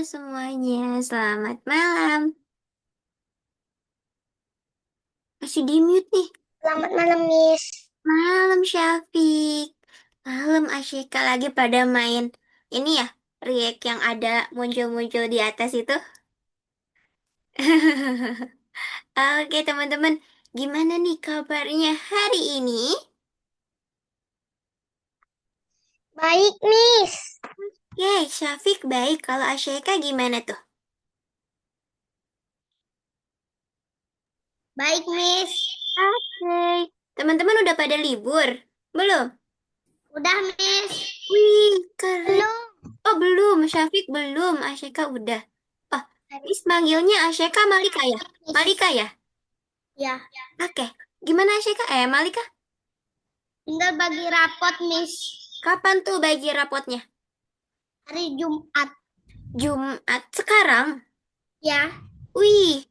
semuanya, selamat malam. Masih di mute nih. Selamat malam, Miss. Malam Syafiq. Malam Asyika lagi pada main. Ini ya, react yang ada muncul-muncul di atas itu. Oke teman-teman, gimana nih kabarnya hari ini? Baik, Miss. Yeay, Syafiq baik. Kalau Asyika gimana tuh? Baik, Miss. Oke. Teman-teman udah pada libur? Belum? Udah, Miss. Wih, keren. Belum. Oh, belum. Syafiq belum. Asyika udah. Oh, Hari Miss manggilnya Asyika Malika ya? Miss. Malika ya? Ya, Oke. Gimana Asyika? Malika? tinggal bagi rapot, Miss. Kapan tuh bagi rapotnya? Hari Jumat. Jumat sekarang? Ya, Wih,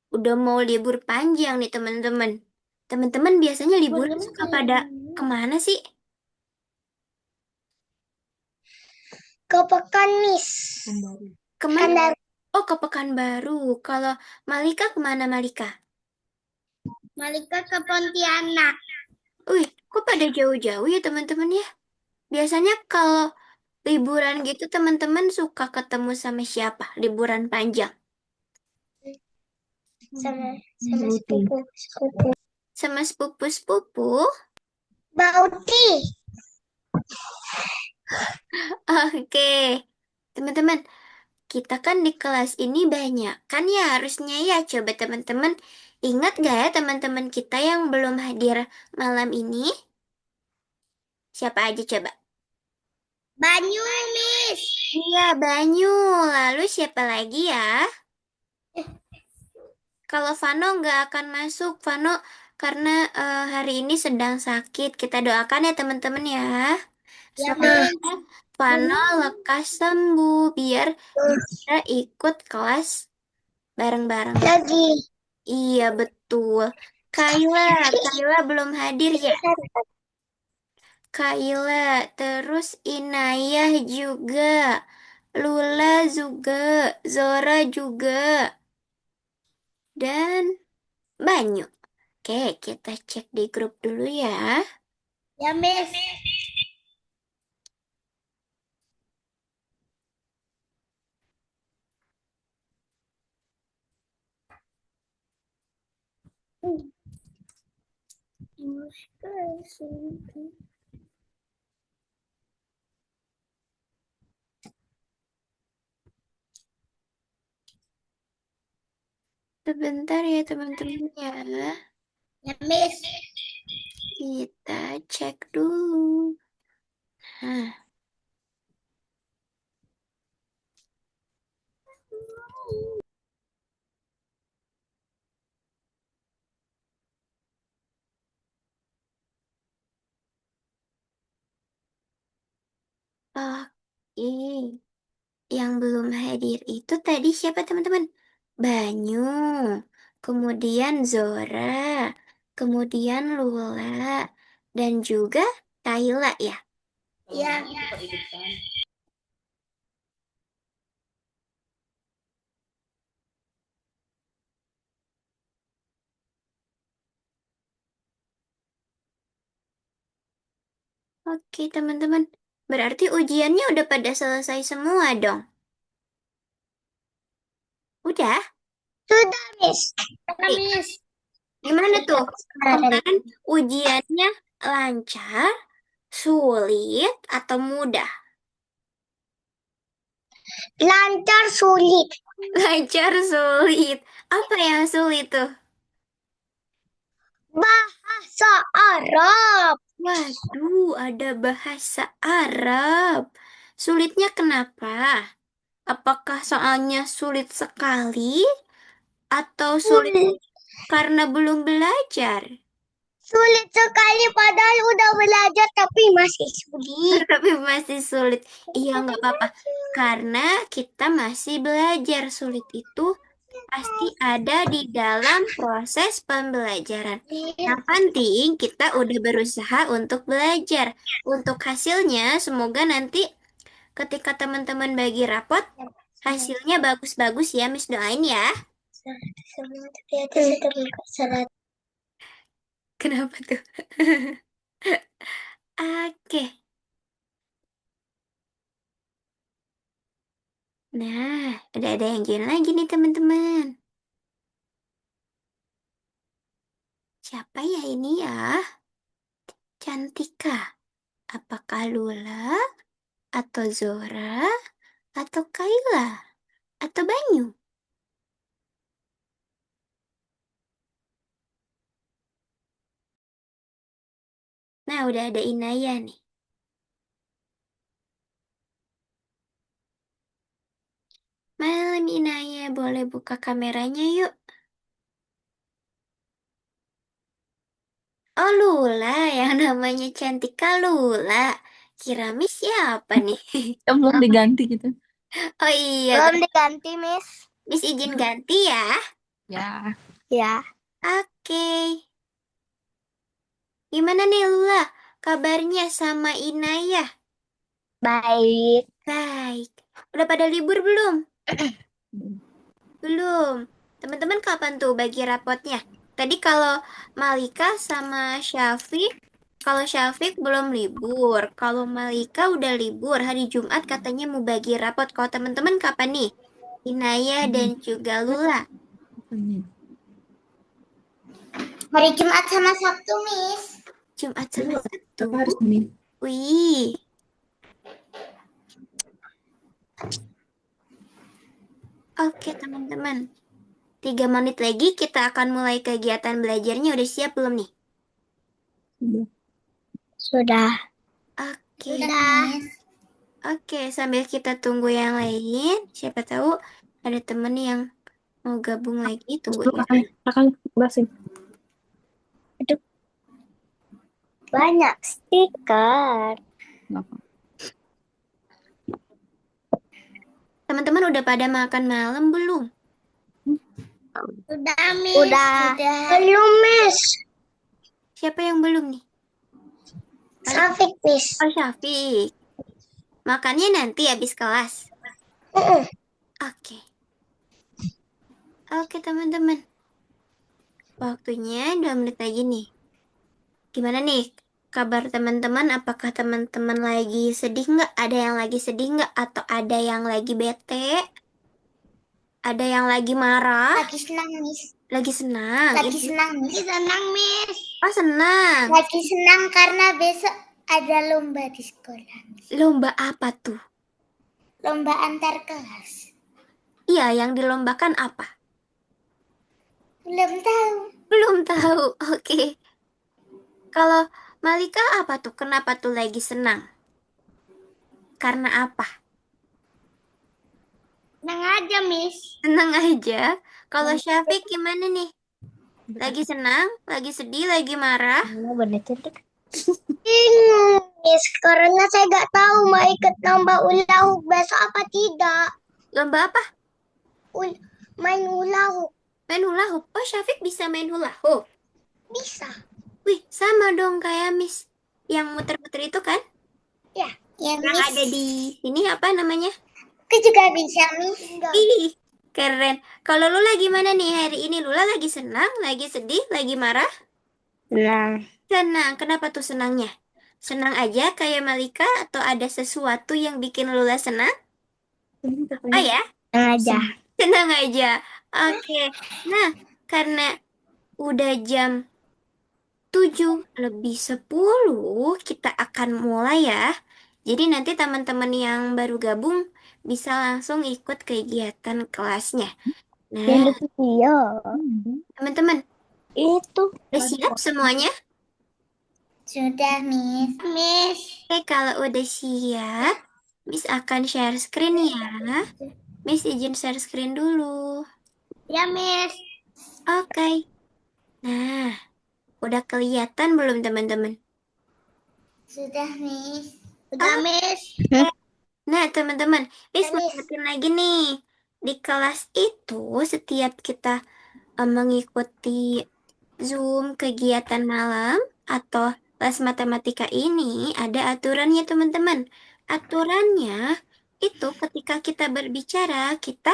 udah mau libur panjang nih teman-teman. Teman-teman biasanya libur liburnya suka masih pada kemana sih? ke Pekan, Miss. Kemana? Kandar. Oh, ke Pekanbaru. Kalau Malika kemana Malika? Malika ke Pontianak. Wih, kok pada jauh-jauh ya teman-teman ya? Biasanya kalau liburan gitu teman-teman suka ketemu sama siapa? Liburan panjang. Sama sepupu. Sama sepupu-sepupu? Bauti. Oke. Teman-teman, kita kan di kelas ini banyak. Kan ya harusnya ya coba teman-teman ingat gak ya teman-teman kita yang belum hadir malam ini? Siapa aja coba? Banyu, Miss. Iya, Banyu. Lalu siapa lagi ya? Kalau Vano nggak akan masuk, Vano karena hari ini sedang sakit. Kita doakan ya teman-teman ya. Ya, Semoga Miss. Vano lekas sembuh biar bisa ikut kelas bareng-bareng. Lagi. Iya betul. Kayla, Kayla belum hadir ya. Kayla, terus Inayah juga. Lula juga, Zora juga, dan Banyu. Oke, kita cek di grup dulu ya. Ya, Miss. Sebentar ya teman-teman ya. Ya, Miss. Kita cek dulu. Nah, oke. Yang belum hadir itu tadi siapa teman-teman? Banyu, kemudian Zora, kemudian Lula, dan juga Kayla ya. Ya. Oke teman-teman, berarti ujiannya udah pada selesai semua dong. Udah? Sudah, Miss. Sudah, Oke, Miss. gimana tuh? Kemarin. Kemarin ujiannya lancar, sulit, atau mudah? Lancar sulit. Lancar, sulit. Apa yang sulit tuh? Bahasa Arab. Waduh, ada bahasa Arab. Sulitnya kenapa? Apakah soalnya sulit sekali atau sulit Sulit. karena belum belajar? Sulit sekali padahal udah belajar tapi masih sulit. Tapi masih sulit. Iya, nggak apa-apa. Karena kita masih belajar. Sulit itu pasti ada di dalam proses pembelajaran. Yang penting kita udah berusaha untuk belajar. Untuk hasilnya, semoga nanti ketika teman-teman bagi rapot, Hasilnya bagus-bagus ya, Miss doain ya. Semua tapi ada satu salah. Kenapa tuh? Oke. Nah, udah ada yang join lagi nih teman-teman. Siapa ya ini ya? Cantika. Apakah Lula? Atau Zora? Atau Kayla? Atau Banyu? Nah, udah ada Inaya nih. Malam Inaya, boleh buka kameranya yuk. Oh Lula, yang namanya Cantika Lula. Kira Miss siapa nih? Ya, belum diganti gitu. Oh iya, Belum diganti, Miss. Miss izin ganti ya. Ya. Ya. Oke. Gimana nih Lula? Kabarnya sama Inaya? Baik. Baik. Udah pada libur belum? Belum. Teman-teman kapan tuh bagi rapotnya? Tadi kalau Malika sama Syafiq, kalau Syafiq belum libur. Kalau Malika udah libur, hari Jumat katanya mau bagi rapot. Kalau teman-teman kapan nih? Inaya dan juga Lula. Hari Jumat sama Sabtu, Miss. Jumat sama Sabtu. Apa harus ini? Wih. Oke teman-teman. 3 menit lagi kita akan mulai kegiatan belajarnya. Udah siap belum nih? Sudah. Oke. Sudah. Oke, sambil kita tunggu yang lain, siapa tahu ada temen yang mau gabung lagi. Tunggu Lu ya. akan basin. Banyak stiker. Teman-teman udah pada makan malam belum? Sudah, Miss. Sudah. Belum, Miss. Siapa yang belum nih? Safik, Miss. Oh, Syafiq. Makannya nanti habis kelas. Oke. Oke, teman-teman. Waktunya 2 menit lagi nih. Gimana nih kabar teman-teman? Apakah teman-teman lagi sedih nggak? Ada yang lagi sedih nggak? Atau ada yang lagi bete? Ada yang lagi marah? Lagi senang, Miss. Lagi senang? Lagi senang, Miss. Lagi senang, Miss. Oh, senang. Lagi senang karena besok ada lomba di sekolah. Lomba apa tuh? Lomba antar kelas. Iya, yang dilombakan apa? Belum tahu. Belum tahu. Oke. Kalau Malika apa tuh? Kenapa tuh lagi senang? Karena apa? Senang aja, Miss. Senang aja. Kalau Syafiq gimana nih? Lagi senang? Lagi sedih? Lagi marah? Bener cantik. Bingung, Miss, karena saya nggak tahu mau ikut lomba hula hoop besok apa tidak. Lomba apa? Main hula hoop. Main hula hoop. Oh, Syafiq bisa main hula hoop. Bisa. Wih, sama dong kayak Miss. Yang muter-muter itu kan? Ya. Ya, Yang Miss. ada di sini apa namanya? Aku juga bisa, Miss. Ih, keren. Kalau Lula gimana nih hari ini? Lula lagi senang, lagi sedih, lagi marah? Senang. Senang. Kenapa tuh senangnya? Senang aja kayak Malika atau ada sesuatu yang bikin Lula senang? Oh ya, Senang aja. senang aja. Oke. Nah, karena udah jam 7:50, kita akan mulai ya. Jadi nanti teman-teman yang baru gabung bisa langsung ikut kegiatan kelasnya. Nah, Yang itu dia. teman-teman, Itu. udah siap semuanya? Sudah, Miss. Miss. Oke, kalau udah siap, Miss akan share screen ya. Miss izin share screen dulu. Ya, Miss. Oke. Nah, udah kelihatan belum teman-teman? Sudah, Miss. Sudah, Miss. Nah, teman-teman, Miss mau Miss. ingetin lagi nih. Di kelas itu, setiap kita mengikuti Zoom kegiatan malam atau les matematika ini, ada aturannya, teman-teman. Aturannya, itu ketika kita berbicara, kita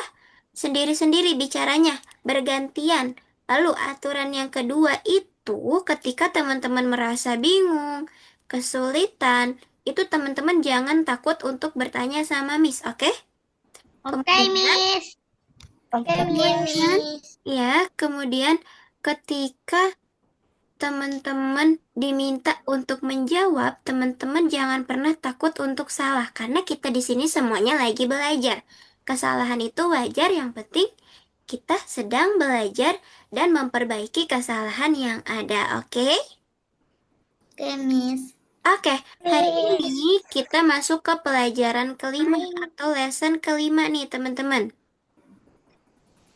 sendiri-sendiri bicaranya, bergantian. Lalu aturan yang kedua itu ketika teman-teman merasa bingung, kesulitan, itu teman-teman jangan takut untuk bertanya sama Miss, oke? Oke, Kemudian, Miss. Oke, kemudian, Miss. ya, kemudian ketika teman-teman diminta untuk menjawab, teman-teman jangan pernah takut untuk salah karena kita di sini semuanya lagi belajar. Kesalahan itu wajar, yang penting kita sedang belajar dan memperbaiki kesalahan yang ada, oke? Oke, Miss. Oke, hari Miss. ini kita masuk ke pelajaran kelima atau lesson kelima nih, teman-teman.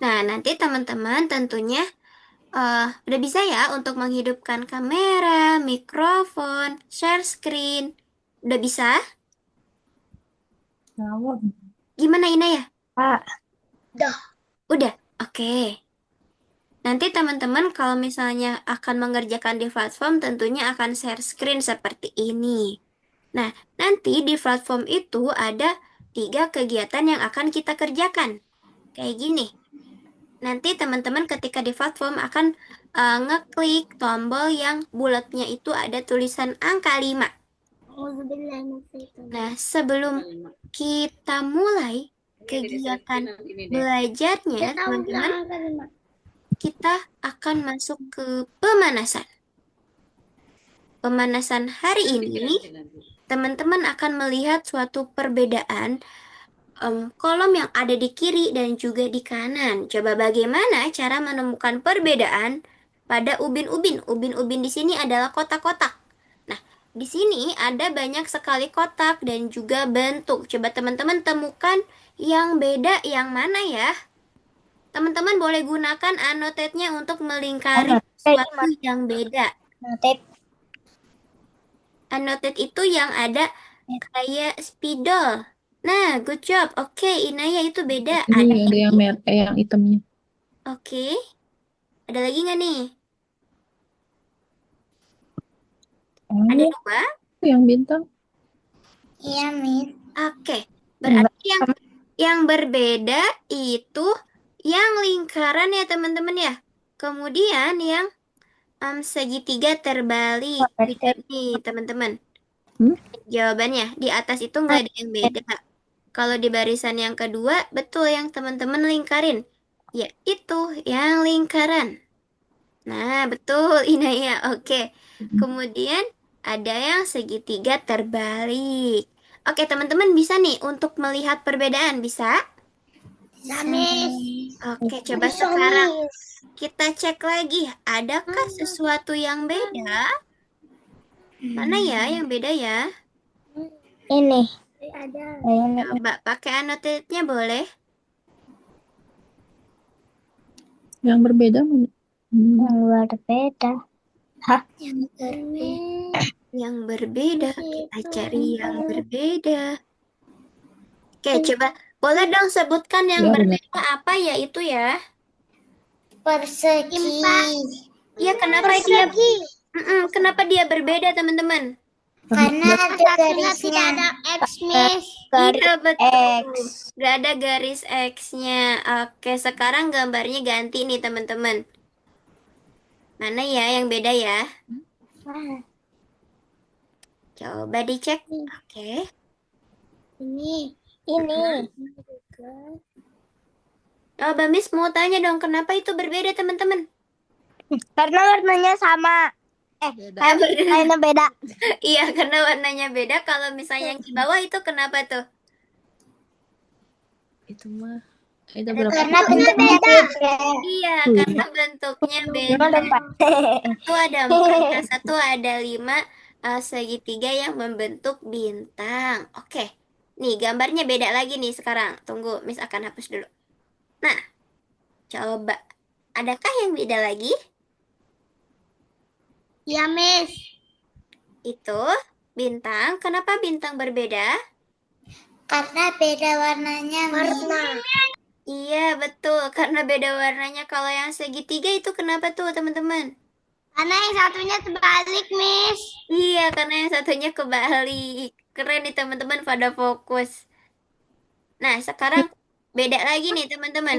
Nah, nanti teman-teman tentunya udah bisa ya untuk menghidupkan kamera, mikrofon, share screen. Udah bisa? Ngawur. Gimana Ina ya? Pak. Dah. Udah. Oke. Nanti teman-teman kalau misalnya akan mengerjakan di platform tentunya akan share screen seperti ini. Nah, nanti di platform itu ada 3 kegiatan yang akan kita kerjakan. Kayak gini. Nanti teman-teman ketika di platform akan ngeklik tombol yang bulatnya itu ada tulisan angka 5. Nah, sebelum kita mulai kegiatan belajarnya, teman-teman, kita akan masuk ke pemanasan. Pemanasan hari ini, teman-teman akan melihat suatu perbedaan kolom yang ada di kiri dan juga di kanan. Coba bagaimana cara menemukan perbedaan pada ubin-ubin? Ubin-ubin di sini adalah kotak-kotak. Nah, di sini ada banyak sekali kotak dan juga bentuk. Coba teman-teman temukan yang beda yang mana ya? Teman-teman boleh gunakan annotate-nya untuk melingkari sesuatu yang beda. Noted. Annotate itu yang ada kayak spidol. Nah, good job. Oke, Inaya itu beda. Ini Ada ada yang ini. merah, yang hitamnya. Oke. Ada lagi nggak nih? Ada Oh, 2? yang bintang. Iya, Miss. Oke. Enggak. Berarti yang berbeda itu yang lingkaran ya teman-teman ya. Kemudian yang segitiga terbalik. Beda nih teman-teman. Hmm? Jawabannya di atas itu nggak ada yang beda. Kalau di barisan yang kedua, betul yang teman-teman lingkarin. Ya, itu yang lingkaran. Nah, betul Inaya. Oke. Kemudian ada yang segitiga terbalik. Oke, teman-teman bisa nih untuk melihat perbedaan, bisa? Bisa, Miss. Oke, coba Bisa, sekarang Miss. kita cek lagi. Adakah sesuatu yang beda? Mana ya yang beda ya? Ini. Ada. Ini. Coba pakai annotate-nya boleh? Yang berbeda mana? Yang berbeda. Hah? Yang berbeda. Yang berbeda, kita cari yang berbeda. Oke, coba boleh dong sebutkan yang Ya, benar. berbeda apa ya itu ya? Persegi. Iya, kenapa dia berbeda, teman-teman? Karena ada garisnya. Tidak ada X, Miss. Iya, betul. X. Gak ada garis X-nya. Oke, sekarang gambarnya ganti nih, teman-teman. Mana ya yang beda ya? Coba dicek. Oke. Ini. Oh, Mbak Miss mau tanya dong, kenapa itu berbeda, teman-teman? Karena warnanya sama. Warnanya beda. Iya, karena warnanya beda. Kalau misalnya yang di bawah itu kenapa tuh? Itu mah. Itu berapa? Karena bentuknya beda. Iya, karena bentuknya beda. Satu ada 4, yang satu ada 5 segitiga yang membentuk bintang. Oke, nih gambarnya beda lagi nih sekarang. Tunggu, Miss akan hapus dulu. Nah, coba. Adakah yang beda lagi? Ya, Miss. Itu bintang. Kenapa bintang berbeda? Karena beda warnanya. Warna. Iya, betul. Karena beda warnanya. Kalau yang segitiga itu kenapa tuh, teman-teman? Karena yang satunya terbalik, Miss. Iya, karena yang satunya kebalik. Keren nih teman-teman pada fokus. Nah, sekarang beda lagi nih teman-teman.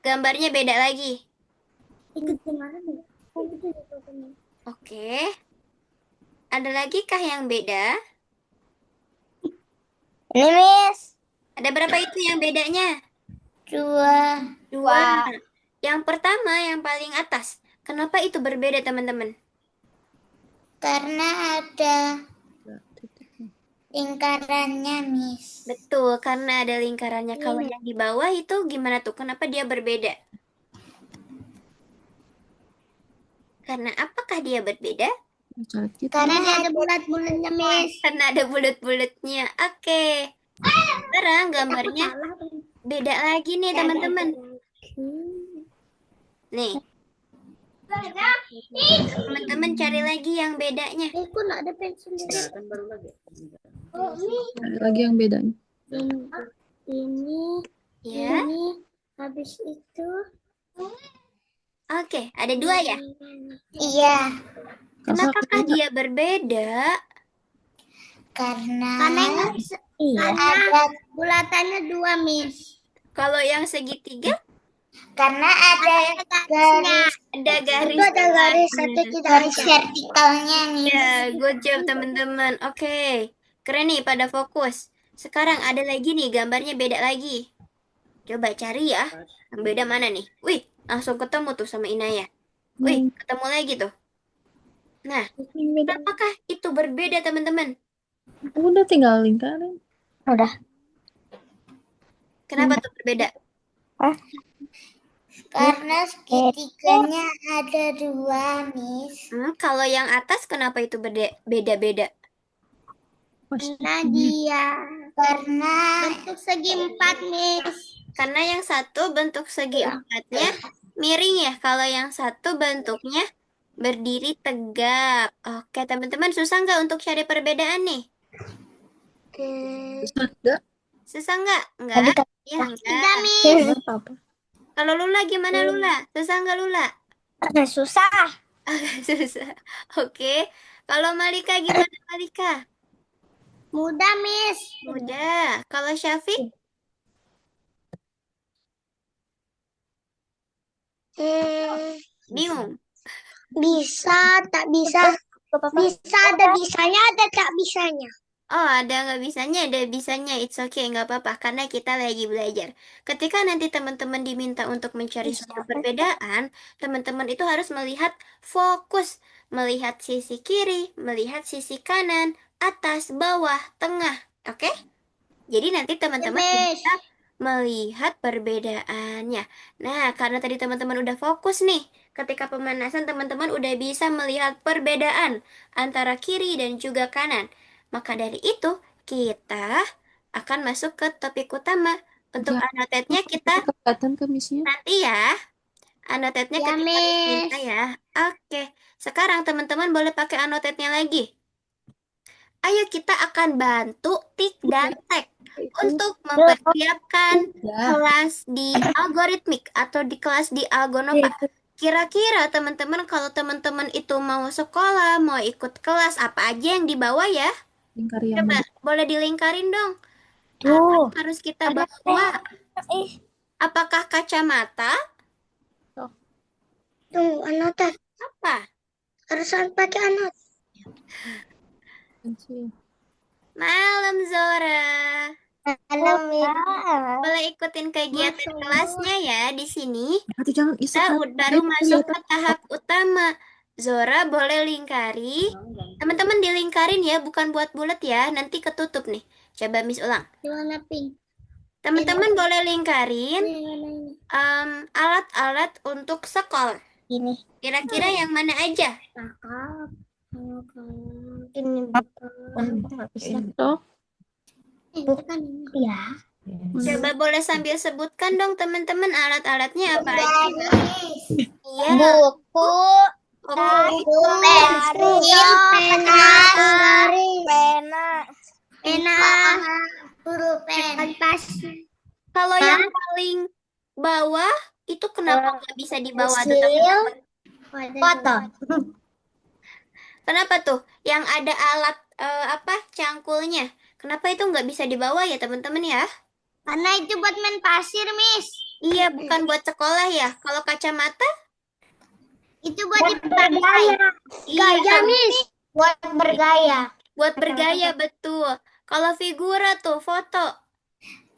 Gambarnya beda lagi. Oke. Ada lagi kah yang beda? Ini Miss. Ada berapa itu yang bedanya? Dua. Dua. Yang pertama, yang paling atas. Kenapa itu berbeda, teman-teman? Karena ada Ya, titiknya. lingkarannya, Miss. Betul, karena ada lingkarannya. Kalau yang di bawah itu gimana tuh? Kenapa dia berbeda? Karena apakah dia berbeda? Cara kita. Karena ada bulat-bulatnya, Miss. Karena ada bulat-bulatnya. Oke. Sekarang gambarnya beda lagi nih, teman-teman. Nih, teman-teman cari lagi yang bedanya. Kok nggak ada pensil? Ada lagi yang bedanya. Ini, Ya. habis itu. Oke, ada dua ya. Iya. Kenapakah dia berbeda? Karena ada bulatannya dua, Miss. Kalau yang segitiga Karena ada garis. ada garis. Ada garis satu tidak garis vertikalnya, Miss. Ya, good job teman-teman. Oke, keren nih pada fokus. Sekarang ada lagi nih, gambarnya beda lagi. Coba cari ya. Yang beda mana nih? Wih, langsung ketemu tuh sama Inaya. Wih, ketemu lagi tuh. Nah, apakah itu berbeda teman-teman? Udah tinggal lingkaran. Udah. Kenapa tuh berbeda? Karena segitiganya ada dua, Miss. Kalau yang atas kenapa itu beda-beda? Karena bentuk segi empat, Miss. Karena yang satu bentuk segi empatnya miring ya. Kalau yang satu bentuknya berdiri tegap. Oke, teman-teman susah nggak untuk cari perbedaan nih? Susah enggak? Susah nggak? Nggak? Ya, Tidak, nggak. Miss. Nggak apa-apa. Kalau Lula gimana Lula? Susah nggak Lula? Susah. Susah. Oke. Kalau Malika gimana Malika? Mudah, Miss. Mudah. Kalau Syafiq? Bingung. Bisa, tak bisa. Bisa, ada bisanya, ada tak bisanya. Oh, ada nggak bisanya, ada bisanya. It's okay, nggak apa-apa. Karena kita lagi belajar. Ketika nanti teman-teman diminta untuk mencari suatu perbedaan, teman-teman itu harus melihat fokus. Melihat sisi kiri, melihat sisi kanan, atas, bawah, tengah. Oke? Jadi nanti teman-teman bisa melihat perbedaannya. Nah, karena tadi teman-teman udah fokus nih. Ketika pemanasan, teman-teman udah bisa melihat perbedaan antara kiri dan juga kanan. Maka dari itu, kita akan masuk ke topik utama. Untuk Ya. annotate-nya kita Kelihatan ke Miss-nya? nanti ya. Annotate-nya Ya, ketika diminta Miss. ya. Oke. Sekarang teman-teman boleh pakai annotate-nya lagi. Ayo kita akan bantu tik dan tag untuk mempersiapkan Ya. kelas di algoritmik atau di kelas di Algonova. Kira-kira teman-teman kalau teman-teman itu mau sekolah, mau ikut kelas, apa aja yang dibawa ya? Lingkar yang Coba, mana? boleh dilingkarin dong. Apa Tuh. yang harus kita bawa? Apakah kacamata? Tunggu, anotat. Apa? Harus pakai anot. Pensil. Malam Zora. Halo, Miss. Boleh ikutin kegiatan kelasnya ya di sini. Aduh, jangan isep. Kita baru masuk ke tahap utama. Zora boleh lingkari. Teman-teman dilingkarin ya, bukan buat bulat ya. Nanti ketutup nih. Coba Miss ulang. Warna pink. Teman-teman boleh lingkarin Ini. alat-alat untuk sekolah. Ini. Kira-kira yang mana aja? Cakep. Ini Oh, bukan ini. Ya. Coba boleh sambil sebutkan dong teman-teman alat-alatnya apa aja. Iya. Buku. Oke. Pensil, pena, pena, pulpen, kertas, Kalau yang paling bawah itu kenapa nggak bisa dibawa tuh teman-teman? foto. Kenapa tuh? Yang ada alat apa cangkulnya? Kenapa itu nggak bisa dibawa ya teman-teman ya? Karena itu buat main pasir, Miss. Iya, bukan buat sekolah ya. Kalau kacamata? Itu buat dipakai. Iya, Gaya, Miss. Buat bergaya. buat bergaya, betul. Kalau figura tuh, foto.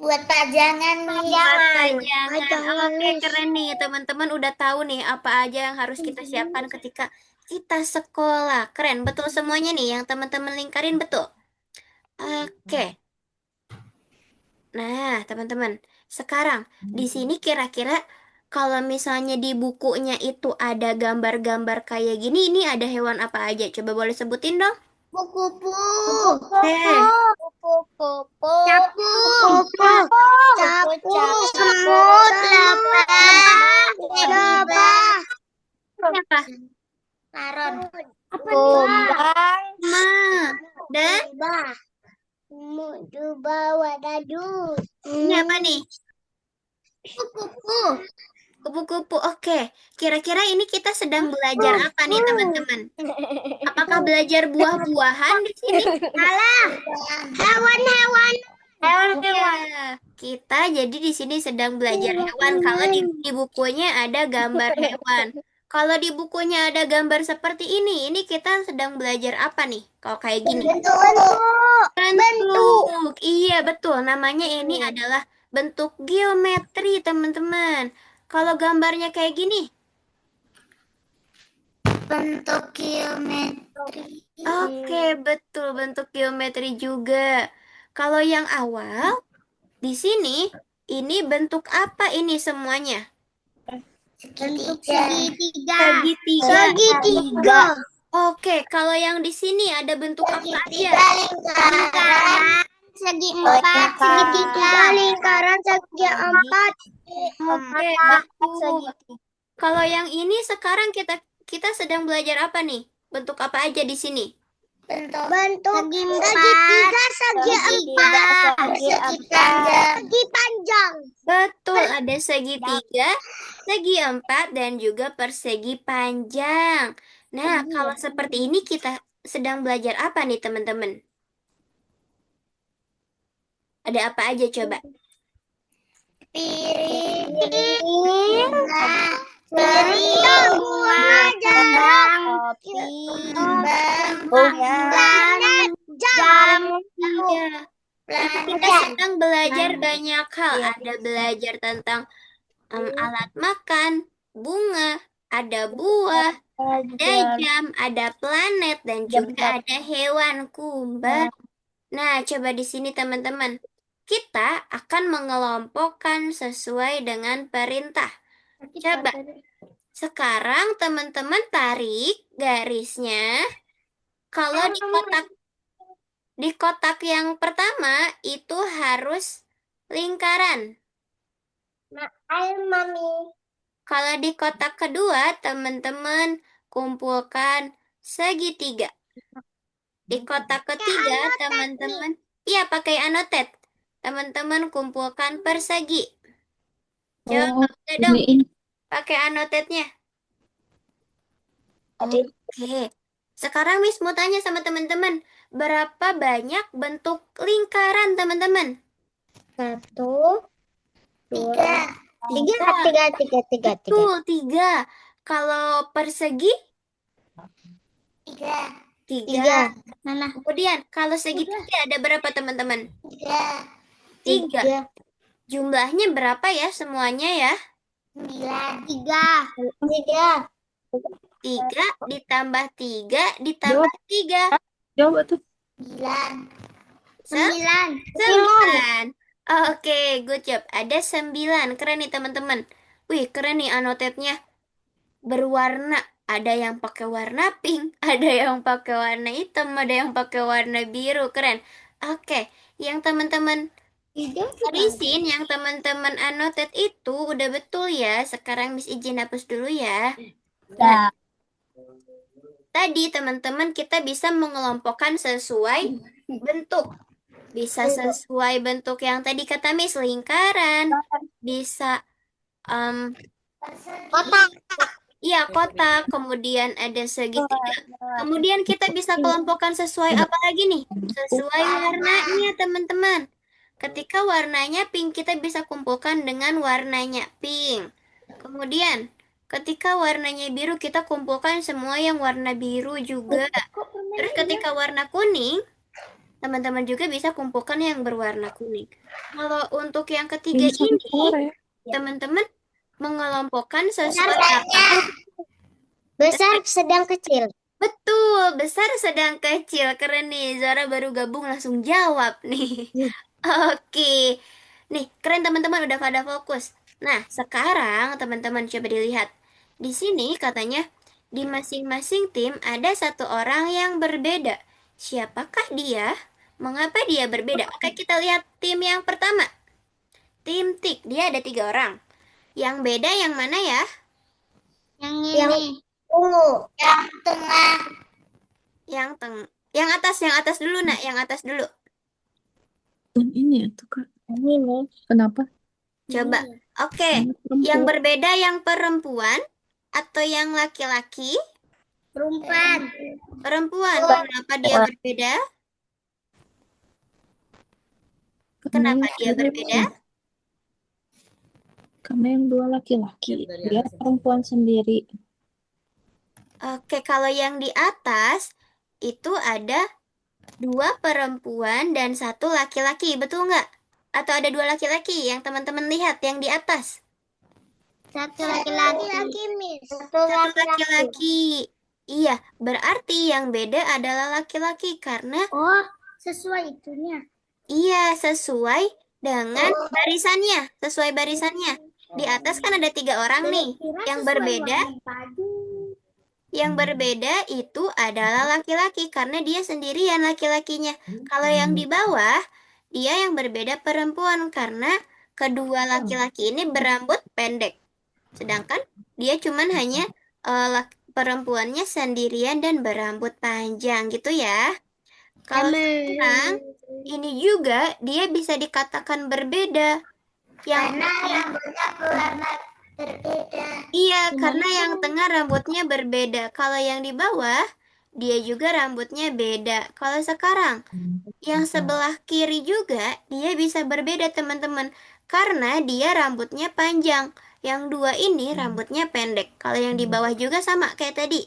Buat pajangan, Miss. Buat pajangan. Pajangan, Oke, Miss. keren nih. Teman-teman udah tahu nih apa aja yang harus kita siapkan ketika kita sekolah. Keren, betul semuanya nih yang teman-teman lingkarin, betul. Oke. Nah, teman-teman, sekarang di sini kira-kira kalau misalnya di bukunya itu ada gambar-gambar kayak gini, ini ada hewan apa aja? Coba boleh sebutin dong. Kupu-kupu. Oke. Kupu-kupu. Capung. Capung. Semut. Lebah. Lebah. Apa? Laron. Kumbang. Ma. Dan Lebah. Jubah wadadus. ini apa nih? Kupu-kupu. Kupu-kupu. Oke. Kira-kira ini kita sedang belajar apa nih, teman-teman? Apakah belajar buah-buahan di sini? Salah. Hewan-hewan. Iya, kita jadi di sini sedang belajar hewan. Kalau di bukunya ada gambar hewan. Kalau di bukunya ada gambar seperti ini kita sedang belajar apa nih? Kalau kayak gini. Bentuk. Bentuk. Iya, betul. Namanya ini adalah bentuk geometri, teman-teman. Kalau gambarnya kayak gini. Bentuk geometri. Oke, betul. Bentuk geometri juga. Kalau yang awal, di sini, ini bentuk apa ini semuanya? Bentuk segitiga. Segitiga. Segitiga. Oke, kalau yang di sini ada bentuk apa aja? Lingkaran. Segi empat. Segitiga. Lingkaran segi empat. Oke, betul. Kalau yang ini sekarang kita sedang belajar apa nih? Bentuk apa aja di sini? Bentuk segitiga, segi empat, segi panjang. Betul, ada segitiga, segi empat, dan juga persegi panjang. Nah, kalau seperti ini kita sedang belajar apa nih, teman-teman? Ada apa aja coba? Piring, buah, jarum, planet, jam. Iya. Kita sedang belajar banyak hal. Ada belajar tentang alat makan, bunga, ada buah, ada jam, ada planet, dan juga ada hewan kumbang. Nah, coba di sini teman-teman. Kita akan mengelompokkan sesuai dengan perintah. Coba, sekarang teman-teman tarik garisnya. Kalau di kotak yang pertama itu harus lingkaran. Ayo, Mami. Kalau di kotak kedua, teman-teman kumpulkan segitiga. Di kotak ketiga, teman-teman, iya pakai anotet. Teman-teman kumpulkan persegi. Coba udah dong, Ini. pakai anotetnya. Oke. Sekarang Miss mau tanya sama teman-teman, berapa banyak bentuk lingkaran, teman-teman? Satu, tiga. Tiga. Betul, 3. Kalau persegi? Tiga. 3. Mana? Kemudian, kalau segitiga ada berapa, teman-teman? Tiga. 3. Jumlahnya berapa ya semuanya ya? 9. Tiga. 3 ditambah 3 ditambah 3. Jawab tuh. 9. 9. Oke, good job. Ada 9. Keren nih teman-teman. Wih, keren nih anotetnya. Berwarna. Ada yang pakai warna pink, ada yang pakai warna hitam, ada yang pakai warna biru. Keren. Oke, yang teman-teman Arisin, yang teman-teman anotet itu udah betul ya. Sekarang Miss izin hapus dulu ya. Nah, tadi teman-teman kita bisa mengelompokkan sesuai bentuk. Bisa sesuai bentuk yang tadi kata Miss, lingkaran. Bisa Kotak. iya, kotak, kemudian ada segitiga. Kemudian kita bisa kelompokkan sesuai apa lagi nih? Sesuai warnanya, teman-teman. Ketika warnanya pink, kita bisa kumpulkan dengan warnanya pink. Kemudian, ketika warnanya biru, kita kumpulkan semua yang warna biru juga. Terus ketika warna kuning, teman-teman juga bisa kumpulkan yang berwarna kuning. Kalau untuk yang ketiga Ini sampai ini, sore. teman-teman mengelompokkan Besar sesuai apa? besar, sedang, kecil. Betul, besar sedang kecil. Keren nih, Zara baru gabung langsung jawab nih. Oke. Nih, keren teman-teman udah pada fokus. Nah, sekarang teman-teman coba dilihat. Di sini katanya di masing-masing tim ada satu orang yang berbeda. Siapakah dia? Mengapa dia berbeda? Oke, kita lihat tim yang pertama. Tim Tik, dia ada 3 orang. Yang beda yang mana ya? Yang ini. Ungu. Yang tengah. Yang atas dulu, Nak, yang atas dulu. Yang ini ya tuh Kak. Ini. Kenapa? Coba. Oke, Yang yang perempuan. berbeda yang perempuan atau yang laki-laki? Perempuan. Perempuan. Kenapa dia berbeda? Karena Kenapa yang dia berbeda? Karena yang dua laki-laki. Dia perempuan sendiri. Oke, kalau yang di atas itu ada 2 perempuan dan 1 laki-laki, betul nggak? Atau ada 2 laki-laki yang teman-teman lihat yang di atas? Satu laki-laki, Miss. Satu Satu laki-laki. laki-laki. Iya, berarti yang beda adalah laki-laki karena Oh, sesuai itunya. iya sesuai dengan barisannya, sesuai barisannya. Di atas kan ada 3 orang nih. Yang berbeda Yang berbeda itu adalah laki-laki karena dia sendirian laki-lakinya. Kalau yang di bawah, dia yang berbeda perempuan karena kedua laki-laki ini berambut pendek. Sedangkan dia cuman hanya perempuannya sendirian dan berambut panjang gitu ya. Kalau sekarang ini juga dia bisa dikatakan berbeda. Yang Karena rambutnya berwarna berbeda. Iya, karena yang tengah rambutnya berbeda. Kalau yang di bawah, dia juga rambutnya beda. Kalau sekarang, yang sebelah kiri juga, dia bisa berbeda, teman-teman. Karena dia rambutnya panjang. Yang dua ini rambutnya pendek. Kalau yang di bawah juga sama kayak tadi.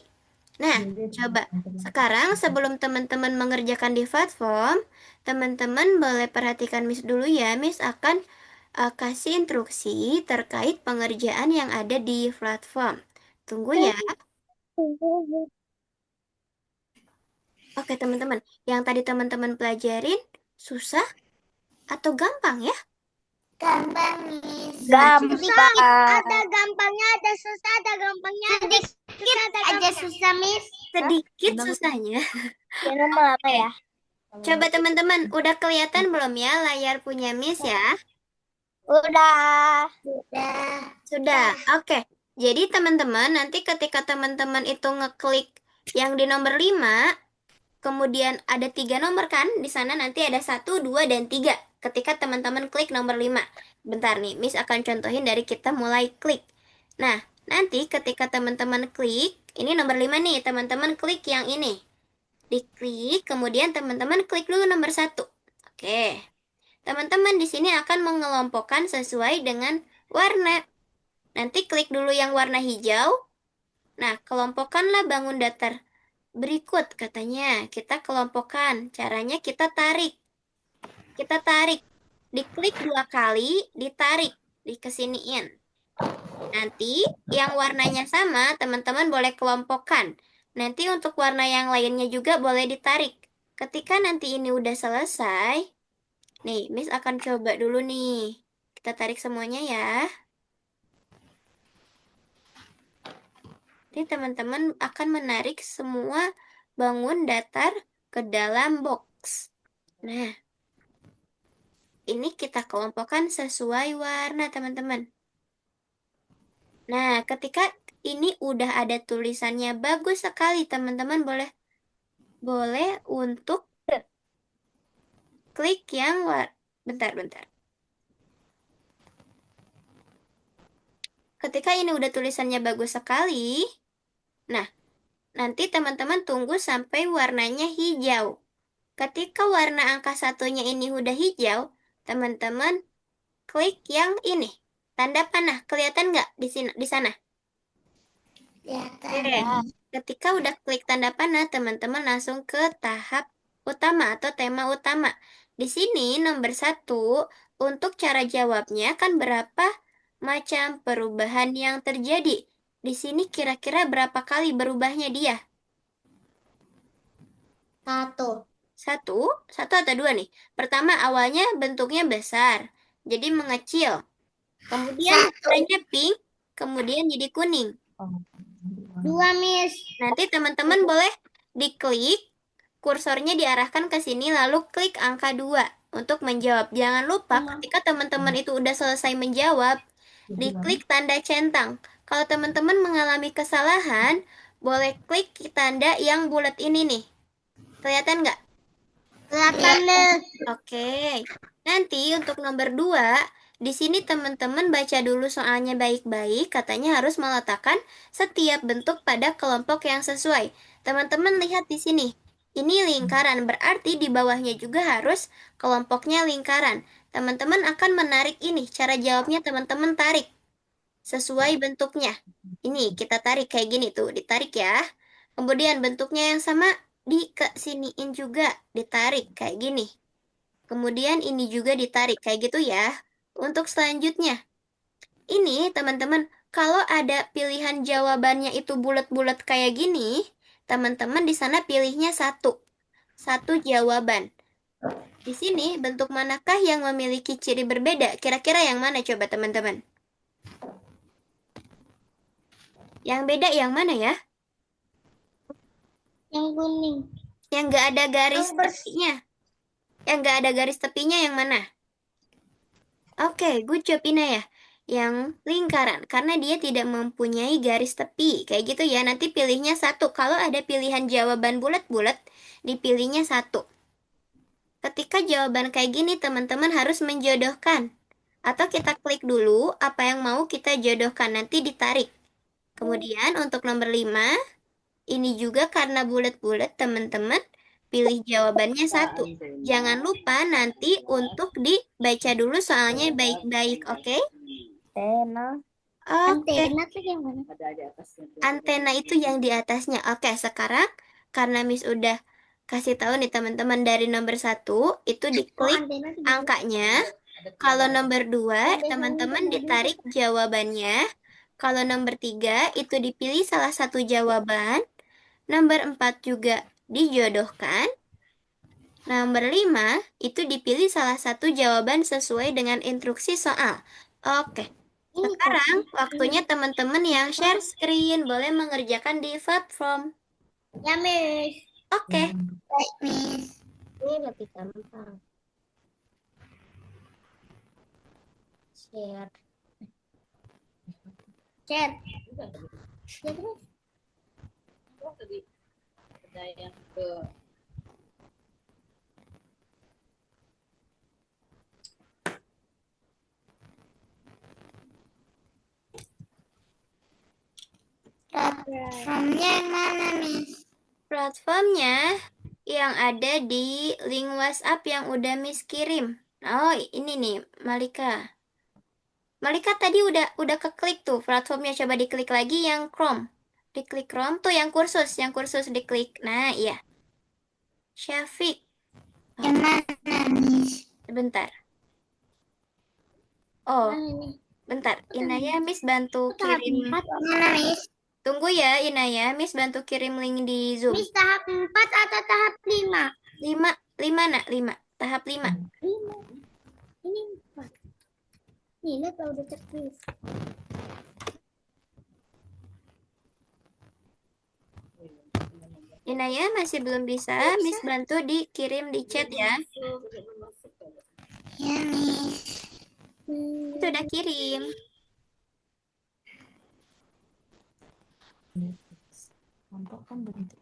Nah, coba. Sekarang sebelum teman-teman mengerjakan di platform, teman-teman boleh perhatikan Miss dulu ya. Miss akan kasih instruksi terkait pengerjaan yang ada di platform. Tunggu ya. Oke, teman-teman. Yang tadi teman-teman pelajarin susah atau gampang ya? Gampang, Miss. Gampang. Ada gampangnya, ada susah, ada gampangnya. Sedikit aja susah, Miss. Sedikit susahnya. Ya, nomor apa ya? Coba teman-teman, udah kelihatan belum ya layar punya Miss ya? Udah. Sudah. Oke. Jadi teman-teman, nanti ketika teman-teman itu ngeklik yang di nomor 5, kemudian ada 3 nomor kan? Di sana nanti ada 1, 2, dan 3. Ketika teman-teman klik nomor 5. Bentar nih, Miss akan contohin dari kita mulai klik. Nah, nanti ketika teman-teman klik, ini nomor 5 nih, teman-teman klik yang ini. Diklik, kemudian teman-teman klik dulu nomor 1. Oke. Teman-teman di sini akan mengelompokkan sesuai dengan warna. Nanti klik dulu yang warna hijau. Nah, kelompokkanlah bangun datar berikut katanya. Kita kelompokkan. Caranya kita tarik. Kita tarik. Diklik 2 kali, ditarik, dikesiniin. Nanti yang warnanya sama, teman-teman boleh kelompokkan. Nanti untuk warna yang lainnya juga boleh ditarik. Ketika nanti ini udah selesai, nih, Miss akan coba dulu nih. Kita tarik semuanya ya. Jadi teman-teman akan menarik semua bangun datar ke dalam box. Nah, ini kita kelompokkan sesuai warna, teman-teman. Nah, ketika ini udah ada tulisannya bagus sekali, teman-teman boleh untuk klik yang bentar. Ketika ini udah tulisannya bagus sekali, nah, nanti teman-teman tunggu sampai warnanya hijau. Ketika warna angka 1-nya ini udah hijau, teman-teman klik yang ini. Tanda panah, kelihatan nggak di sini, di sana? Oke. Ketika udah klik tanda panah, teman-teman langsung ke tahap utama atau tema utama. Di sini nomor 1, untuk cara jawabnya kan berapa macam perubahan yang terjadi. Di sini kira-kira berapa kali berubahnya dia? 1. Satu, satu atau dua nih. Pertama awalnya bentuknya besar, jadi mengecil. Kemudian 1. warnanya pink, kemudian jadi kuning. 2, Miss. Nanti teman-teman boleh diklik, kursornya diarahkan ke sini, lalu klik angka 2 untuk menjawab. Jangan lupa ketika teman-teman itu udah selesai menjawab, diklik tanda centang. Kalau teman-teman mengalami kesalahan, boleh klik tanda yang bulat ini nih. Kelihatan nggak? Kelihatan, Miss. Oke. Nanti untuk nomor 2, di sini teman-teman baca dulu soalnya baik-baik. Katanya harus meletakkan setiap bentuk pada kelompok yang sesuai. Teman-teman lihat di sini. Ini lingkaran, berarti di bawahnya juga harus kelompoknya lingkaran. Teman-teman akan menarik ini. Cara jawabnya teman-teman tarik sesuai bentuknya. Ini kita tarik kayak gini tuh, ditarik ya. Kemudian bentuknya yang sama dikesiniin juga, ditarik kayak gini. Kemudian ini juga ditarik kayak gitu ya. Untuk selanjutnya, ini teman-teman, kalau ada pilihan jawabannya itu bulat-bulat kayak gini, teman-teman di sana pilihnya satu. Satu jawaban. Di sini bentuk manakah yang memiliki ciri berbeda? Kira-kira yang mana coba teman-teman? Yang beda yang mana ya? Yang kuning. Yang nggak ada garis Yang bers- tepinya. Yang nggak ada garis tepinya yang mana? Oke, good job Inaya. Yang lingkaran, karena dia tidak mempunyai garis tepi. Kayak gitu ya, nanti pilihnya satu. Kalau ada pilihan jawaban bulat-bulat, dipilihnya satu. Ketika jawaban kayak gini, teman-teman harus menjodohkan. Atau kita klik dulu apa yang mau kita jodohkan, nanti ditarik. Kemudian untuk nomor 5, ini juga karena bulat-bulat, teman-teman pilih jawabannya satu. Jangan lupa nanti untuk dibaca dulu soalnya baik-baik, oke? Tena. Oke, Antena tuh yang mana? antena itu yang di atasnya. Oke, sekarang karena Miss udah kasih tahu nih teman-teman dari nomor 1, itu Oh, diklik antena tuh angkanya. Kalau nomor 2, teman-teman ditarik jawabannya. Kalau nomor 3, itu dipilih salah satu jawaban. Nomor 4 juga dijodohkan. Nomor 5, itu dipilih salah satu jawaban sesuai dengan instruksi soal. Oke, Ini sekarang kok. waktunya teman-teman yang share screen boleh mengerjakan di platform. Ya, Miss. Oke, Baik, Miss. ini lebih gampang. Share. Chat. Ya, terus. Platformnya yang mana, Miss? Platformnya yang ada di link WhatsApp yang udah Miss kirim. Oh, ini nih, Malika. Malika tadi udah keklik tuh platformnya, coba diklik lagi yang Chrome. Diklik Chrome tuh yang kursus diklik. Nah, iya. Syafiq. Yang mana, Miss? Sebentar. Oh, Mana ini? bentar. Inaya, Miss bantu Tahap kirim. 4 mana, Miss? Tunggu ya, Inaya. Miss bantu kirim link di Zoom. Miss, tahap 4 atau tahap 5? 5, 5 nak, 5. Tahap 5. 5. Ini 4. Nih, lihat kalau udah checklist. Inaya masih belum bisa. Miss bantu dikirim di chat ya. Ya, Miss. Itu udah kirim. Untuk kan bentuk.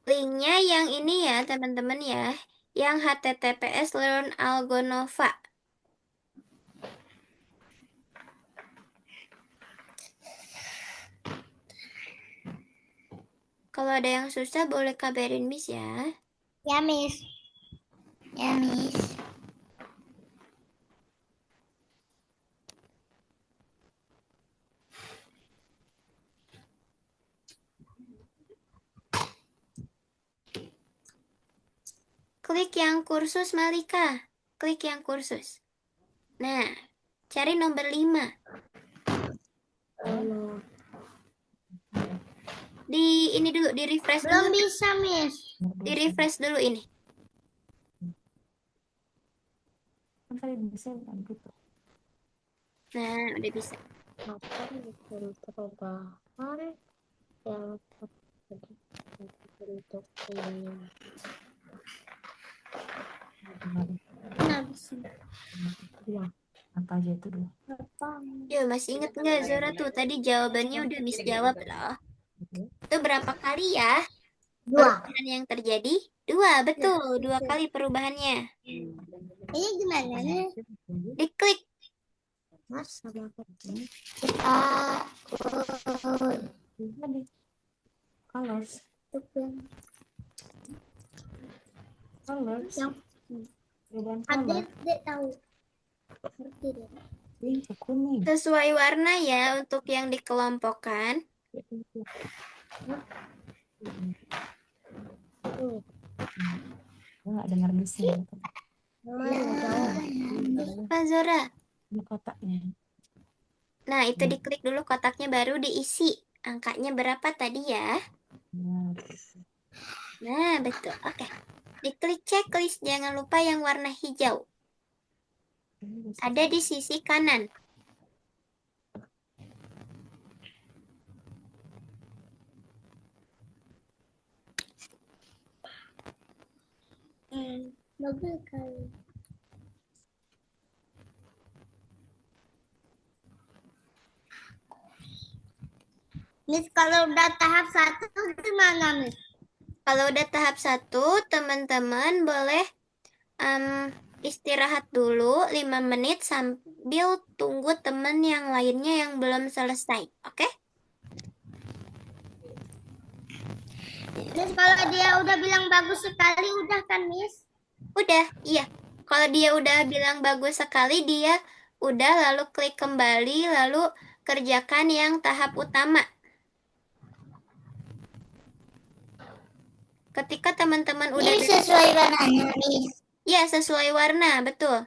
Linknya yang ini ya teman-teman ya. Yang HTTPS Learn Algonova. Kalau ada yang susah boleh kabarin Miss ya. Ya, Miss. Ya, Miss. Klik yang kursus, Malika. Klik yang kursus. Nah, cari nomor 5. Di ini dulu, di refresh Belum dulu. bisa, Miss. Di refresh dulu ini. Kan tadi bisa kan gitu. Nah, udah bisa. Apa yang perubahan yang untuk Nah, bisa. Dua. Apa aja itu dua? Ya, masih inget nggak Zora tuh? Tadi jawabannya udah Miss jawab loh. Itu berapa kali ya Dua. perubahan yang terjadi? 2, betul. 2 kali perubahannya. Ini gimana nih? Diklik. Mas sama kucing. Tadi. Colors. Colors. Yang Perubahan ada color. dek tahu. Ngerti deh. Pink ke kuning. Sesuai warna ya untuk yang dikelompokkan. Gue nggak dengar bisnya. Pak Zora. Di kotaknya. Nah, itu diklik dulu kotaknya baru diisi. Angkanya berapa tadi ya? Nah, betul. Oke. Diklik checklist. Jangan lupa yang warna hijau. Ada di sisi kanan. Bagus kali. Miss, kalau udah tahap 1 gimana, Miss? Kalau udah tahap 1, teman-teman boleh istirahat dulu 5 menit sambil tunggu teman yang lainnya yang belum selesai. Oke? Miss, kalau dia udah bilang bagus sekali, udah kan, Miss? Udah, iya. Kalau dia udah bilang bagus sekali, dia udah lalu klik kembali, lalu kerjakan yang tahap utama. Ketika teman-teman udah Ini sesuai warnanya, Miss. ya sesuai warna, betul.